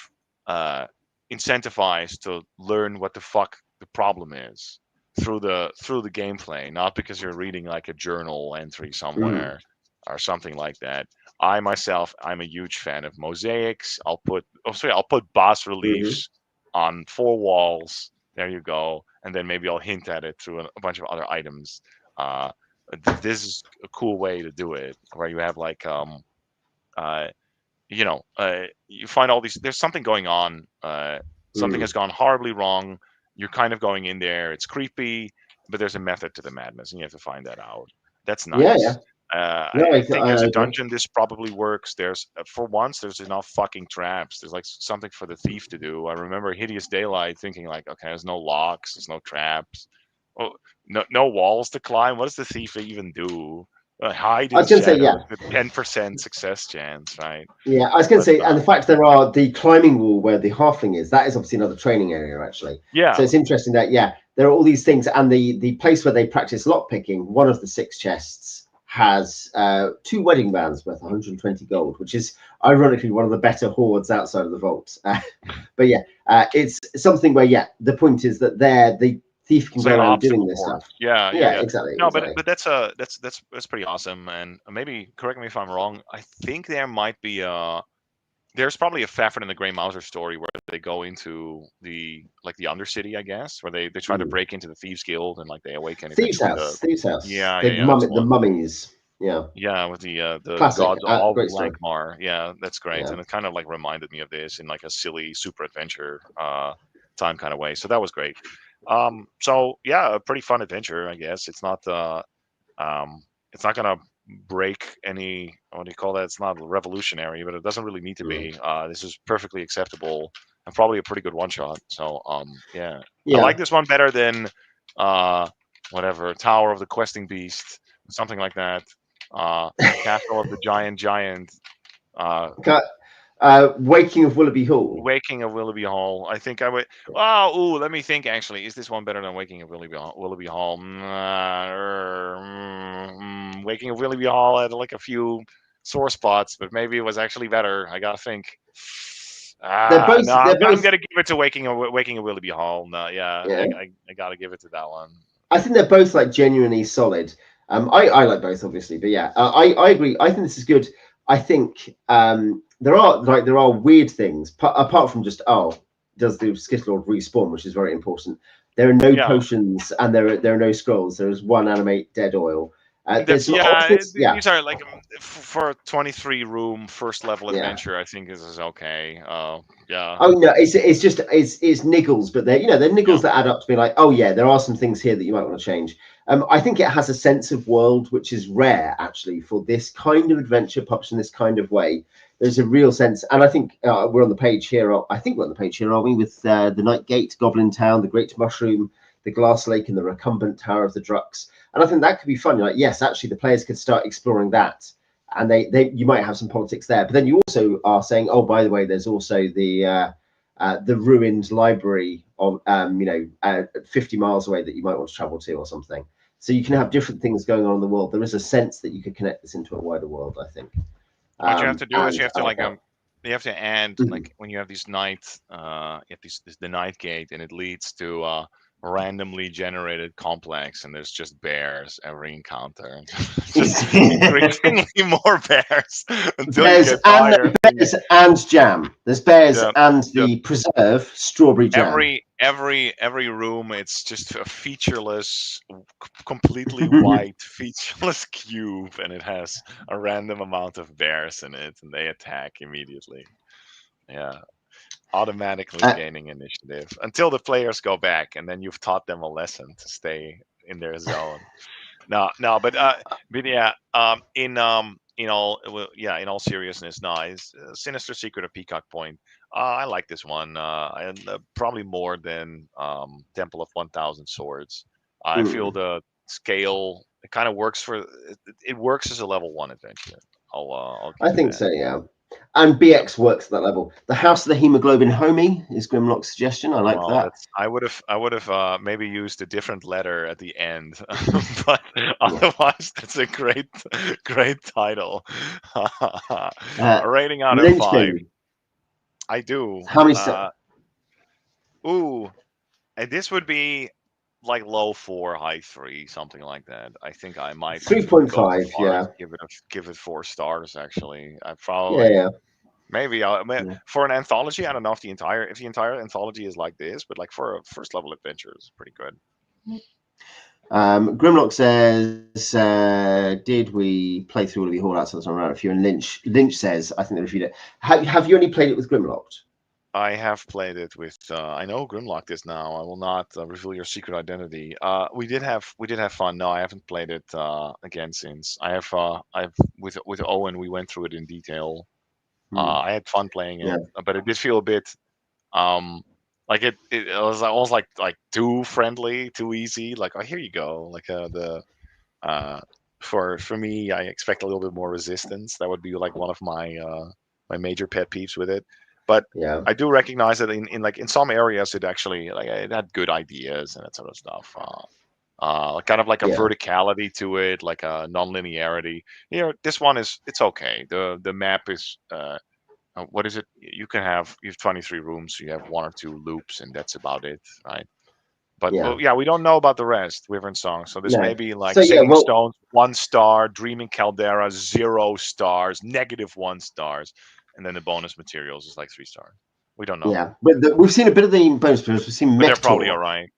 uh, incentivized to learn what the fuck the problem is through the gameplay, not because you're reading like a journal entry Mm, somewhere or something like that. I myself, I'm a huge fan of mosaics. I'll put bas hmm. reliefs on 4 walls. There you go, and then maybe I'll hint at it through a bunch of other items. Uh, this is a cool way to do it, where you have like uh, you find all these there's something going on, something Mm. has gone horribly wrong. You're kind of going in there, it's creepy, but there's a method to the madness and you have to find that out. That's Yeah, yeah. nice. No, I think as I a agree. dungeon this probably works. There's for once there's enough fucking traps. There's like something for the thief to do. I remember Hideous Daylight thinking like, okay, there's no locks, there's no traps, oh, no walls to climb. What does the thief even do? Hide I in was going to say, yeah, shadows with 10% success chance, right? yeah. I was going to But say, and the fact there are the climbing wall where the halfling is, that is obviously another training area, actually. So yeah, it's interesting that, yeah, there are all these things, and the place where they practice lock picking, one of the 6 chests has 2 wedding bands worth 120 gold, which is ironically one of the better hoards outside of the vault. But yeah, it's something where, yeah, the point is that there the thief can it's go like an around doing obstacle this course. stuff. Yeah, Yeah, yeah. exactly, No, but exactly. that's pretty awesome. And maybe correct me if I'm wrong. I think there might be there's probably a Fafhrd and the Grey Mouser story where they go into the Undercity, I guess, where they try to break into the Thieves Guild and like they awaken eventually the Thieves House, yeah the yeah yeah that's the one mummies. Yeah, yeah with the classic, gods of great story. Lankmar. Yeah, that's great, Yeah, and it kind of like reminded me of this in like a silly super adventure time kind of way. So that was great. So yeah, a pretty fun adventure, I guess. It's not gonna break any, what do you call that? It's not revolutionary, but it doesn't really need to be. This is perfectly acceptable and probably a pretty good one shot. So yeah, I yeah. like this one better than uh, whatever Tower of the Questing Beast, something like that. Castle of the Giant. Uh, Waking of Willoughby Hall. Waking of Willoughby Hall. I think I would. Oh, ooh, let me think. Actually, is this one better than Waking of Willoughby Hall? Willoughby Hall. Waking of Willoughby Hall had like a few sore spots, but maybe it was actually better. I gotta think. No, They're I'm both. gonna give it to Waking of Willoughby Hall. No, yeah, Yeah, I gotta give it to that one. I think they're both like genuinely solid. I like both, obviously, but yeah, I agree. I think this is good. I think there are weird things apart from just does the Skitterlord respawn, which is very important. There are no Yeah. potions and there are no scrolls. There is one animate dead oil. There's some Yeah, oddness. Yeah, these are like for a 23 room first level yeah. adventure. I think this is okay. Yeah, Oh no, it's just it's niggles, but they're yeah. niggles that add up to be like, oh yeah, there are some things here that you might want to change. I think it has a sense of world which is rare actually for this kind of adventure published in this kind of way. There's a real sense, and I think we're on the page here. I think we're on the page here, are we? With the Night Gate, Goblin Town, the Great Mushroom, the Glass Lake, and the Recumbent Tower of the Drucks. And I think that could be fun. You're like, yes, actually, the players could start exploring that and they you might have some politics there, but then you also are saying, oh, by the way, there's also the ruined library of 50 miles away that you might want to travel to or something. So you can have different things going on in the world. There is a sense that you could connect this into a wider world, I think. What you have to do is And you have I to like like that. you have to end Mhm. like when you have these you have this the night gate and it leads to randomly generated complex and there's just bears every encounter, just increasingly more bears until you Bears get and tired. bears and jam. There's bears Yeah, and yeah. the preserve strawberry jam. Every room it's just a featureless completely white featureless cube and it has a random amount of bears in it and they attack immediately. Yeah, automatically uh, gaining initiative until the players go back and then you've taught them a lesson to stay in their zone. No, but yeah, in all seriousness, nice. Sinister Secret of Peacock Point. I like this one, and probably more than Temple of 1,000 Swords. I feel mm, the scale it kind of works for it works as a level one adventure. I'll I give it think that. so, yeah. And Yeah. BX works at that level. The House of the Hemoglobin Homie is Grimlock's suggestion. I like Well, that. that's I would have maybe used a different letter at the end, but Yeah. otherwise, that's a great title. Uh, A rating out of five. Linchpin. I do. How many? Ooh, and this would be like low four, high three, something like that. I think I might even go so 3.5. far as Yeah. give it 4 stars. Actually, I Yeah. probably Yeah. maybe Yeah. for an anthology. I don't know if the entire anthology is like this, but like for a first level adventure, it's pretty good. Grimlock says, "Did we play through all of the Hall outside around a few?" And Lynch says, "I think they reviewed it. Have you only played it with Grimlocked?" I have played it with. I know Grimlock is now. I will not reveal your secret identity. We did have fun. No, I haven't played it again since. I've with Owen. We went through it in detail. Hmm. I had fun playing Yeah. it, but it did feel a bit um like it was almost like too friendly, too easy. Like, oh, here you go. Like the uh for me, I expect a little bit more resistance. That would be like one of my major pet peeves with it. But Yeah. I do recognize that in like in some areas it actually like it had good ideas and that sort of stuff. Kind of like a Yeah. verticality to it, like a non-linearity. This one is it's okay. The map is what is it? You have 23 rooms, so you have one or two loops, and that's about it, right? But Yeah. well, yeah, we don't know about the rest. Wyvern Songs. So this may No. be So like yeah. Singing Well. Stones, 1 star, Dreaming Caldera, 0 stars, -1 stars. and then the bonus materials is like 3-star. We don't know. Yeah, but we've seen a bit of the bonus materials. We've seen but they're probably Mektaur. all right.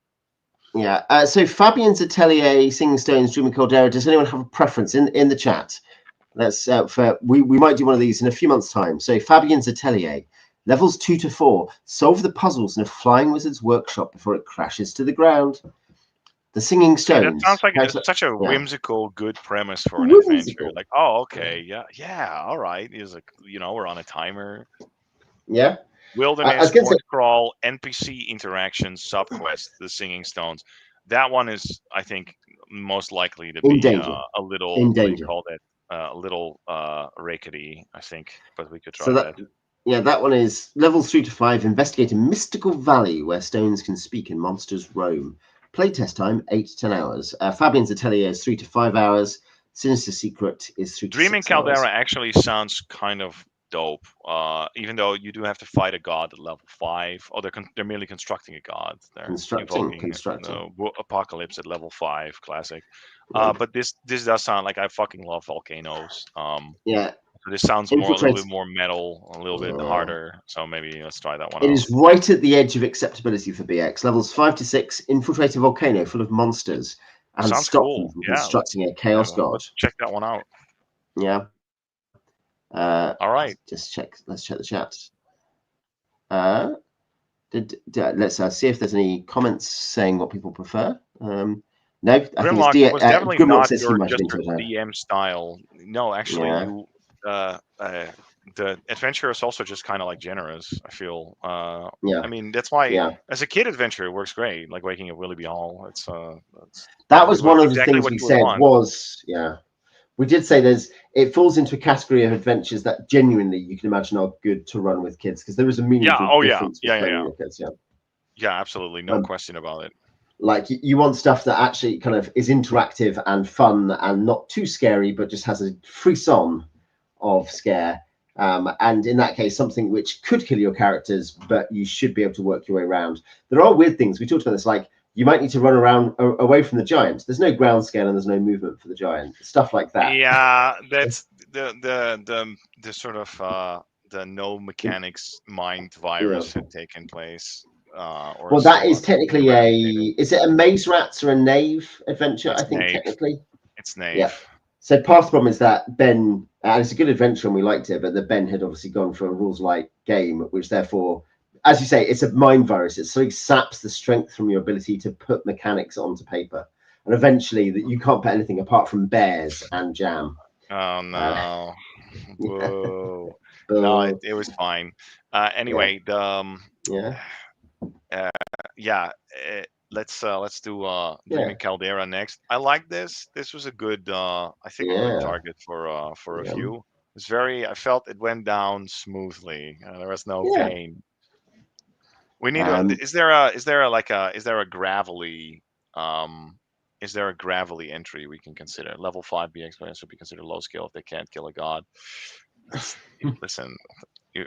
Yeah. So Fabian's Atelier, Singing Stones, Dreaming Caldera. Does anyone have a preference in the chat? Let's we might do one of these in a few months' time. So Fabian's Atelier, levels 2 to 4, solve the puzzles in a flying wizard's workshop before it crashes to the ground. The Singing Stones. That sounds like such a whimsical, good premise for an adventure. Like, oh, okay, yeah, all right. Is like, we're on a timer. Yeah. Wilderness, port crawl, NPC interaction, subquest, the Singing Stones. That one is, I think, most likely to be a little. What do you call that? A little rickety, I think, but we could try that. Yeah, that one is levels 3 to 5. Investigate a mystical valley where stones can speak and monsters roam. Playtest time 8 to 10 hours. Fabian's Atelier is 3 to 5 hours. Sinister Secret is 3 to 6 hours. Dreaming Caldera actually sounds kind of dope. Even though you do have to fight a god at level 5. Oh, they're merely constructing a god. They're constructing. Apocalypse at level 5, classic. But this does sound like I fucking love volcanoes. Yeah. This sounds a little bit more metal, a little bit harder. So maybe let's try that one out. It is right at the edge of acceptability for BX. Levels 5 to 6, infiltrate a volcano full of monsters and sounds stop cool. them from constructing a chaos god. Let's check that one out. Yeah. All right. Let's check the chat. Let's see if there's any comments saying what people prefer. No, I think it's was definitely not says your DM style. No, actually, the adventure is also just kind of like generous. I feel. I mean, that's why as a kid, adventure works great. Like Waking at Willoughby Hall. That was one of the things we said was We did say it falls into a category of adventures that genuinely you can imagine are good to run with kids because there is a meaningful difference with playing with kids. Yeah, absolutely, no question about it. Like you want stuff that actually kind of is interactive and fun and not too scary, but just has a frisson of scare. And in that case, something which could kill your characters, but you should be able to work your way around. There are weird things. We talked about this, like you might need to run around away from the giant. There's no ground scale and there's no movement for the giant. Stuff like that. Yeah, that's the sort of the no mechanics mind virus had taken place. Well, that is technically is it a maze rats or a knave adventure? I think technically it's knave. Yeah. So part of the problem is that Ben, and it's a good adventure and we liked it, but the Ben had obviously gone for a rules light game, which therefore, as you say, it's a mind virus. It sort of saps the strength from your ability to put mechanics onto paper, and eventually that you can't put anything apart from bears and jam. Oh no! Whoa! No, it was fine. Anyway, let's do Dreaming Caldera next. I like this. This was a good, I think, a good target for a few. It's I felt it went down smoothly. There was no pain. We need. Is there a gravelly? Is there a gravelly entry we can consider? Level 5 BX players would be considered low skill if they can't kill a god. Listen,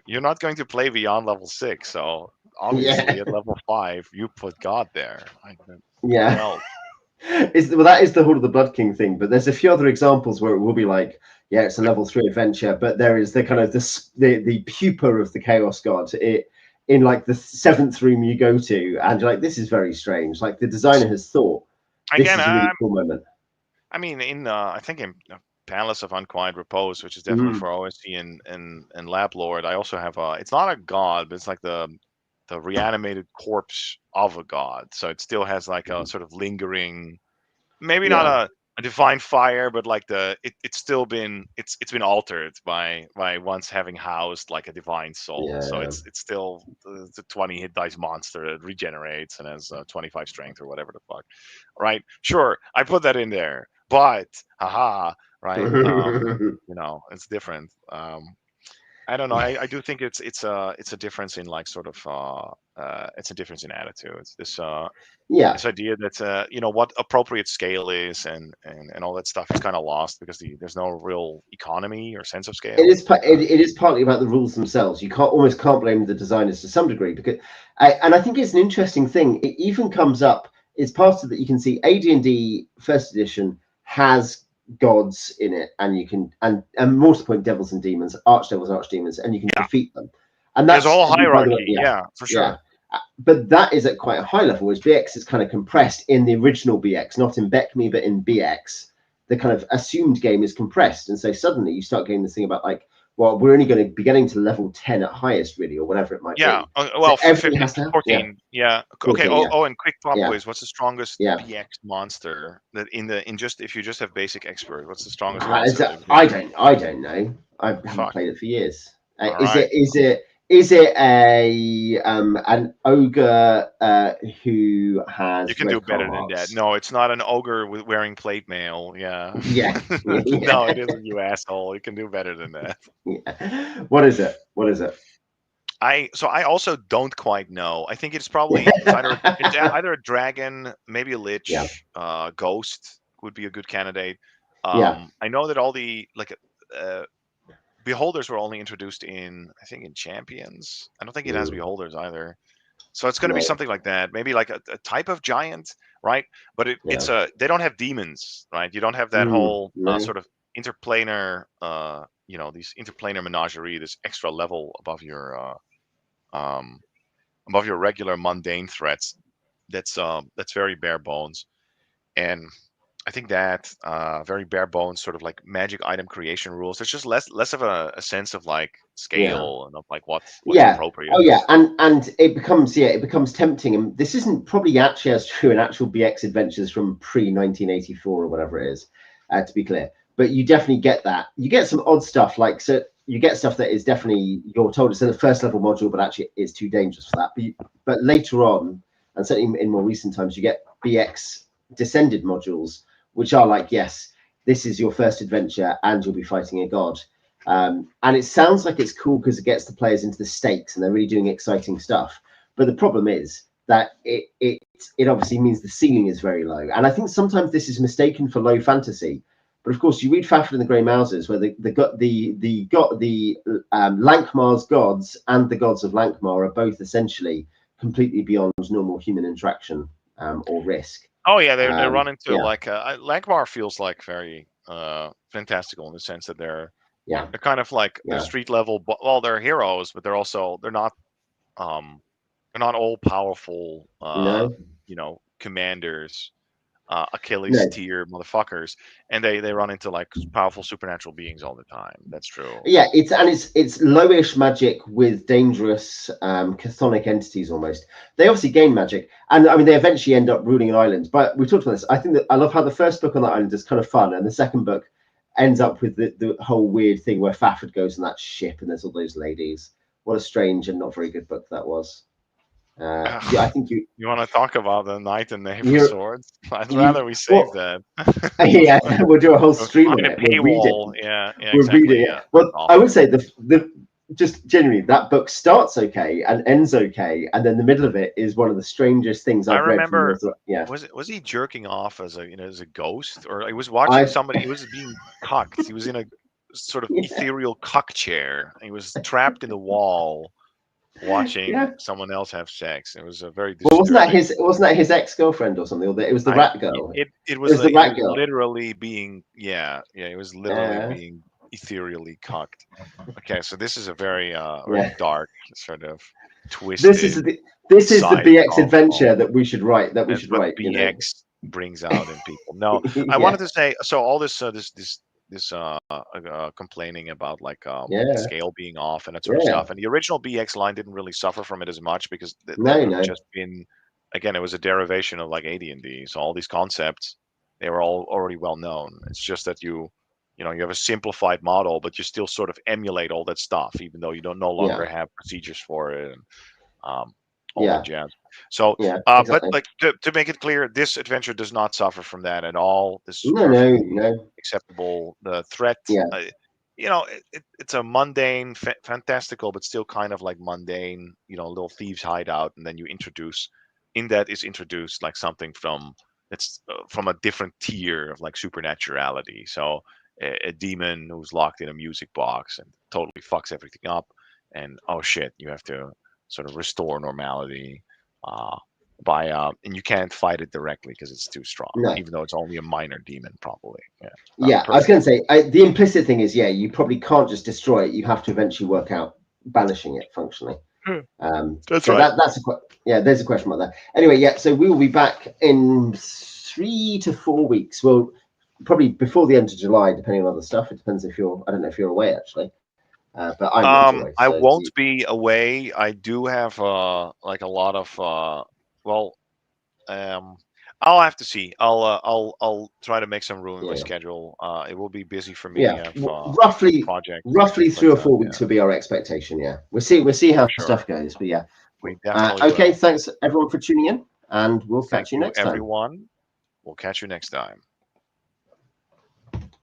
you're not going to play beyond level 6, so obviously at level 5 you put god there. Well, that is the Horde of the Blood King thing, but there's a few other examples where it will be like, it's a level 3 adventure, but there is the kind of the pupa of the chaos god in like the 7th room you go to, and you're like, this is very strange. Like the designer has thought this is a really cool moment. I mean, I think in Palace of Unquiet Repose, which is definitely for OSC and Lab Lord, I also have it's not a god, but it's like the reanimated corpse of a god. So it still has like a sort of lingering, maybe not a divine fire, but like it's been altered by once having housed like a divine soul. So it's still the 20 hit dice monster that regenerates and has 25 strength or whatever the fuck. Right? Sure, I put that in there, but right? It's different. I don't know. I do think it's a difference in like sort of it's a difference in attitudes. This idea that what appropriate scale is and all that stuff is kind of lost because there's no real economy or sense of scale. It is partly about the rules themselves. You almost can't blame the designers to some degree because I think it's an interesting thing. It even comes up. It's part of that you can see AD&D First Edition has gods in it, and you can and more to the point, devils and demons, archdevils, archdemons, and you can Yeah, defeat them. And there's a that's, whole by the way, hierarchy. yeah, Yeah, for yeah. sure. But that is at quite a high level, whereas BX is kind of compressed in the original BX, not in BECME, but in BX. The kind of assumed game is compressed, and so suddenly you start getting this thing about like, well, we're only going to be getting to level 10 at highest, really, or whatever it might Yeah. be. So Well, everything 15 has to to have, 14. Yeah. Okay. 14, yeah, Oh, and quick pop yeah, quiz. What's the strongest yeah. BX monster that in just if you just have basic expert? What's the strongest I monster? don't know. I haven't Fuck. played it for years. All Is right. it a an ogre who You has can do red collar better than that. marks? No, it's not an ogre with wearing plate mail. Yeah. Yeah, No, it yeah, isn't, you asshole. You can do better than that. yeah. What is it? What is it? I also don't quite know. I think it's either a dragon, maybe a Yeah, lich, ghost would be a good candidate. yeah. I know that all the uh, beholders were only introduced in, I think, in champions. I don't think it has Mm, beholders either. So it's going to be no, something like that. Maybe like a type of giant, right? But yeah. they don't have demons, right? You don't have that Mm, whole no. sort of interplanar, these interplanar menagerie, this extra level um, above your regular mundane threats. That's very bare bones, and I think that very bare bones sort of like magic item creation rules. There's just less of a sense of like Yeah. scale and of like what's Yeah. Oh appropriate. yeah. And it becomes tempting. And this isn't probably actually as true in actual BX adventures from pre 1984 or whatever it is, to be clear. But you definitely get that. You get some odd stuff like, so you get stuff that is definitely, you're told it's in the first level module, but actually it's too dangerous for that. But later on, and certainly in more recent times, you get BX descended modules, which are like, yes, this is your first adventure and you'll be fighting a god. And it sounds like it's cool because it gets the players into the stakes and they're really doing exciting stuff. But the problem is that it obviously means the ceiling is very low. And I think sometimes this is mistaken for low fantasy. But of course, you read Fafhrd and the Grey Mousers, where the Lankmar's gods and the gods of Lankmar are both essentially completely beyond normal human interaction or risk. Oh yeah, they run into Yeah, like Langmar feels like very fantastical in the sense that yeah, they're kind of like they're yeah. street level, but well, they're heroes, but um they're not all powerful No, commanders, no. Achilles tier motherfuckers, and they run into like powerful supernatural beings all the time. That's true. Yeah, it's lowish magic with dangerous chthonic entities almost. They obviously gain magic, and I mean they eventually end up ruling an island. But we talked about this. I think that I love how the first book on that island is kind of fun, and the second book ends up with the whole weird thing where Fafhrd goes on that ship and there's all those ladies. What a strange and not very good book that was. Yeah, I think You want to talk about the Knight and Knave of you're Swords? I'd you rather we save well that. yeah, we'll do a whole stream Behind on a it. We'll read it. paywall. Yeah, yeah, We'll read exactly. it. Yeah, that's Well, I would awful. say the just generally that book starts okay and ends okay, and then the middle of it is one of the strangest things I I've read from remember, the yeah. was he jerking off as a ghost, or he was watching I somebody? He was being cucked. He was in a sort of yeah, ethereal cuck chair. He was trapped in the wall watching yeah. someone else have sex. It was a very Well, disturbing. wasn't that his ex girlfriend or something? Or it was the I rat girl. it It was was the he rat was girl. literally being, he was literally Uh, being ethereally cucked. Okay, so this is a very yeah. dark sort of This is twisted the this is the side BX novel. adventure that we should write. That we That's should what write. You know. BX brings out in people. No, I wanted Yeah. to say, so all this complaining about like Yeah. scale being off and that sort of Yeah. stuff, and the original BX line didn't really suffer from it as much because that No. would have No. just been, again, it was a derivation of like AD&D. So all these concepts, they were all already well known. It's just that you have a simplified model, but you still sort of emulate all that stuff, even though you don't no Yeah. longer have procedures for it and um, all that Yeah. jazz. So, Yeah. but Exactly. like to make it clear, this adventure does not suffer from that at all. This is No. No. perfectly No. acceptable. The threat, Yeah. it's a mundane, fantastical, but still kind of like mundane, little thieves hideout, and then is introduced like something from a different tier of like supernaturality. So a demon who's locked in a music box and totally fucks everything up, and oh shit, you have to sort of restore normality. Uh, and you can't fight it directly because it's too strong, No. even though it's only a minor demon, probably. Yeah. Yeah, I was going to say the implicit thing is, yeah, you probably can't just destroy it. You have to eventually work out banishing it functionally. That's so right. There's a question about that. Anyway, yeah. So we will be back in 3 to 4 weeks. Well, probably before the end of July, depending on other stuff. It depends if you're. I don't know if you're away actually, but I'm not away. I won't be away. I do have like a lot of I'll have to see. I'll try to make some room in my schedule. It will be busy for me. Yeah, I have, roughly projects. 3 or 4 weeks would be our expectation. Yeah, we'll see how stuff goes. But yeah, we definitely okay. will. Thanks everyone for tuning in, and we'll catch you next time. Everyone. We'll catch you next time.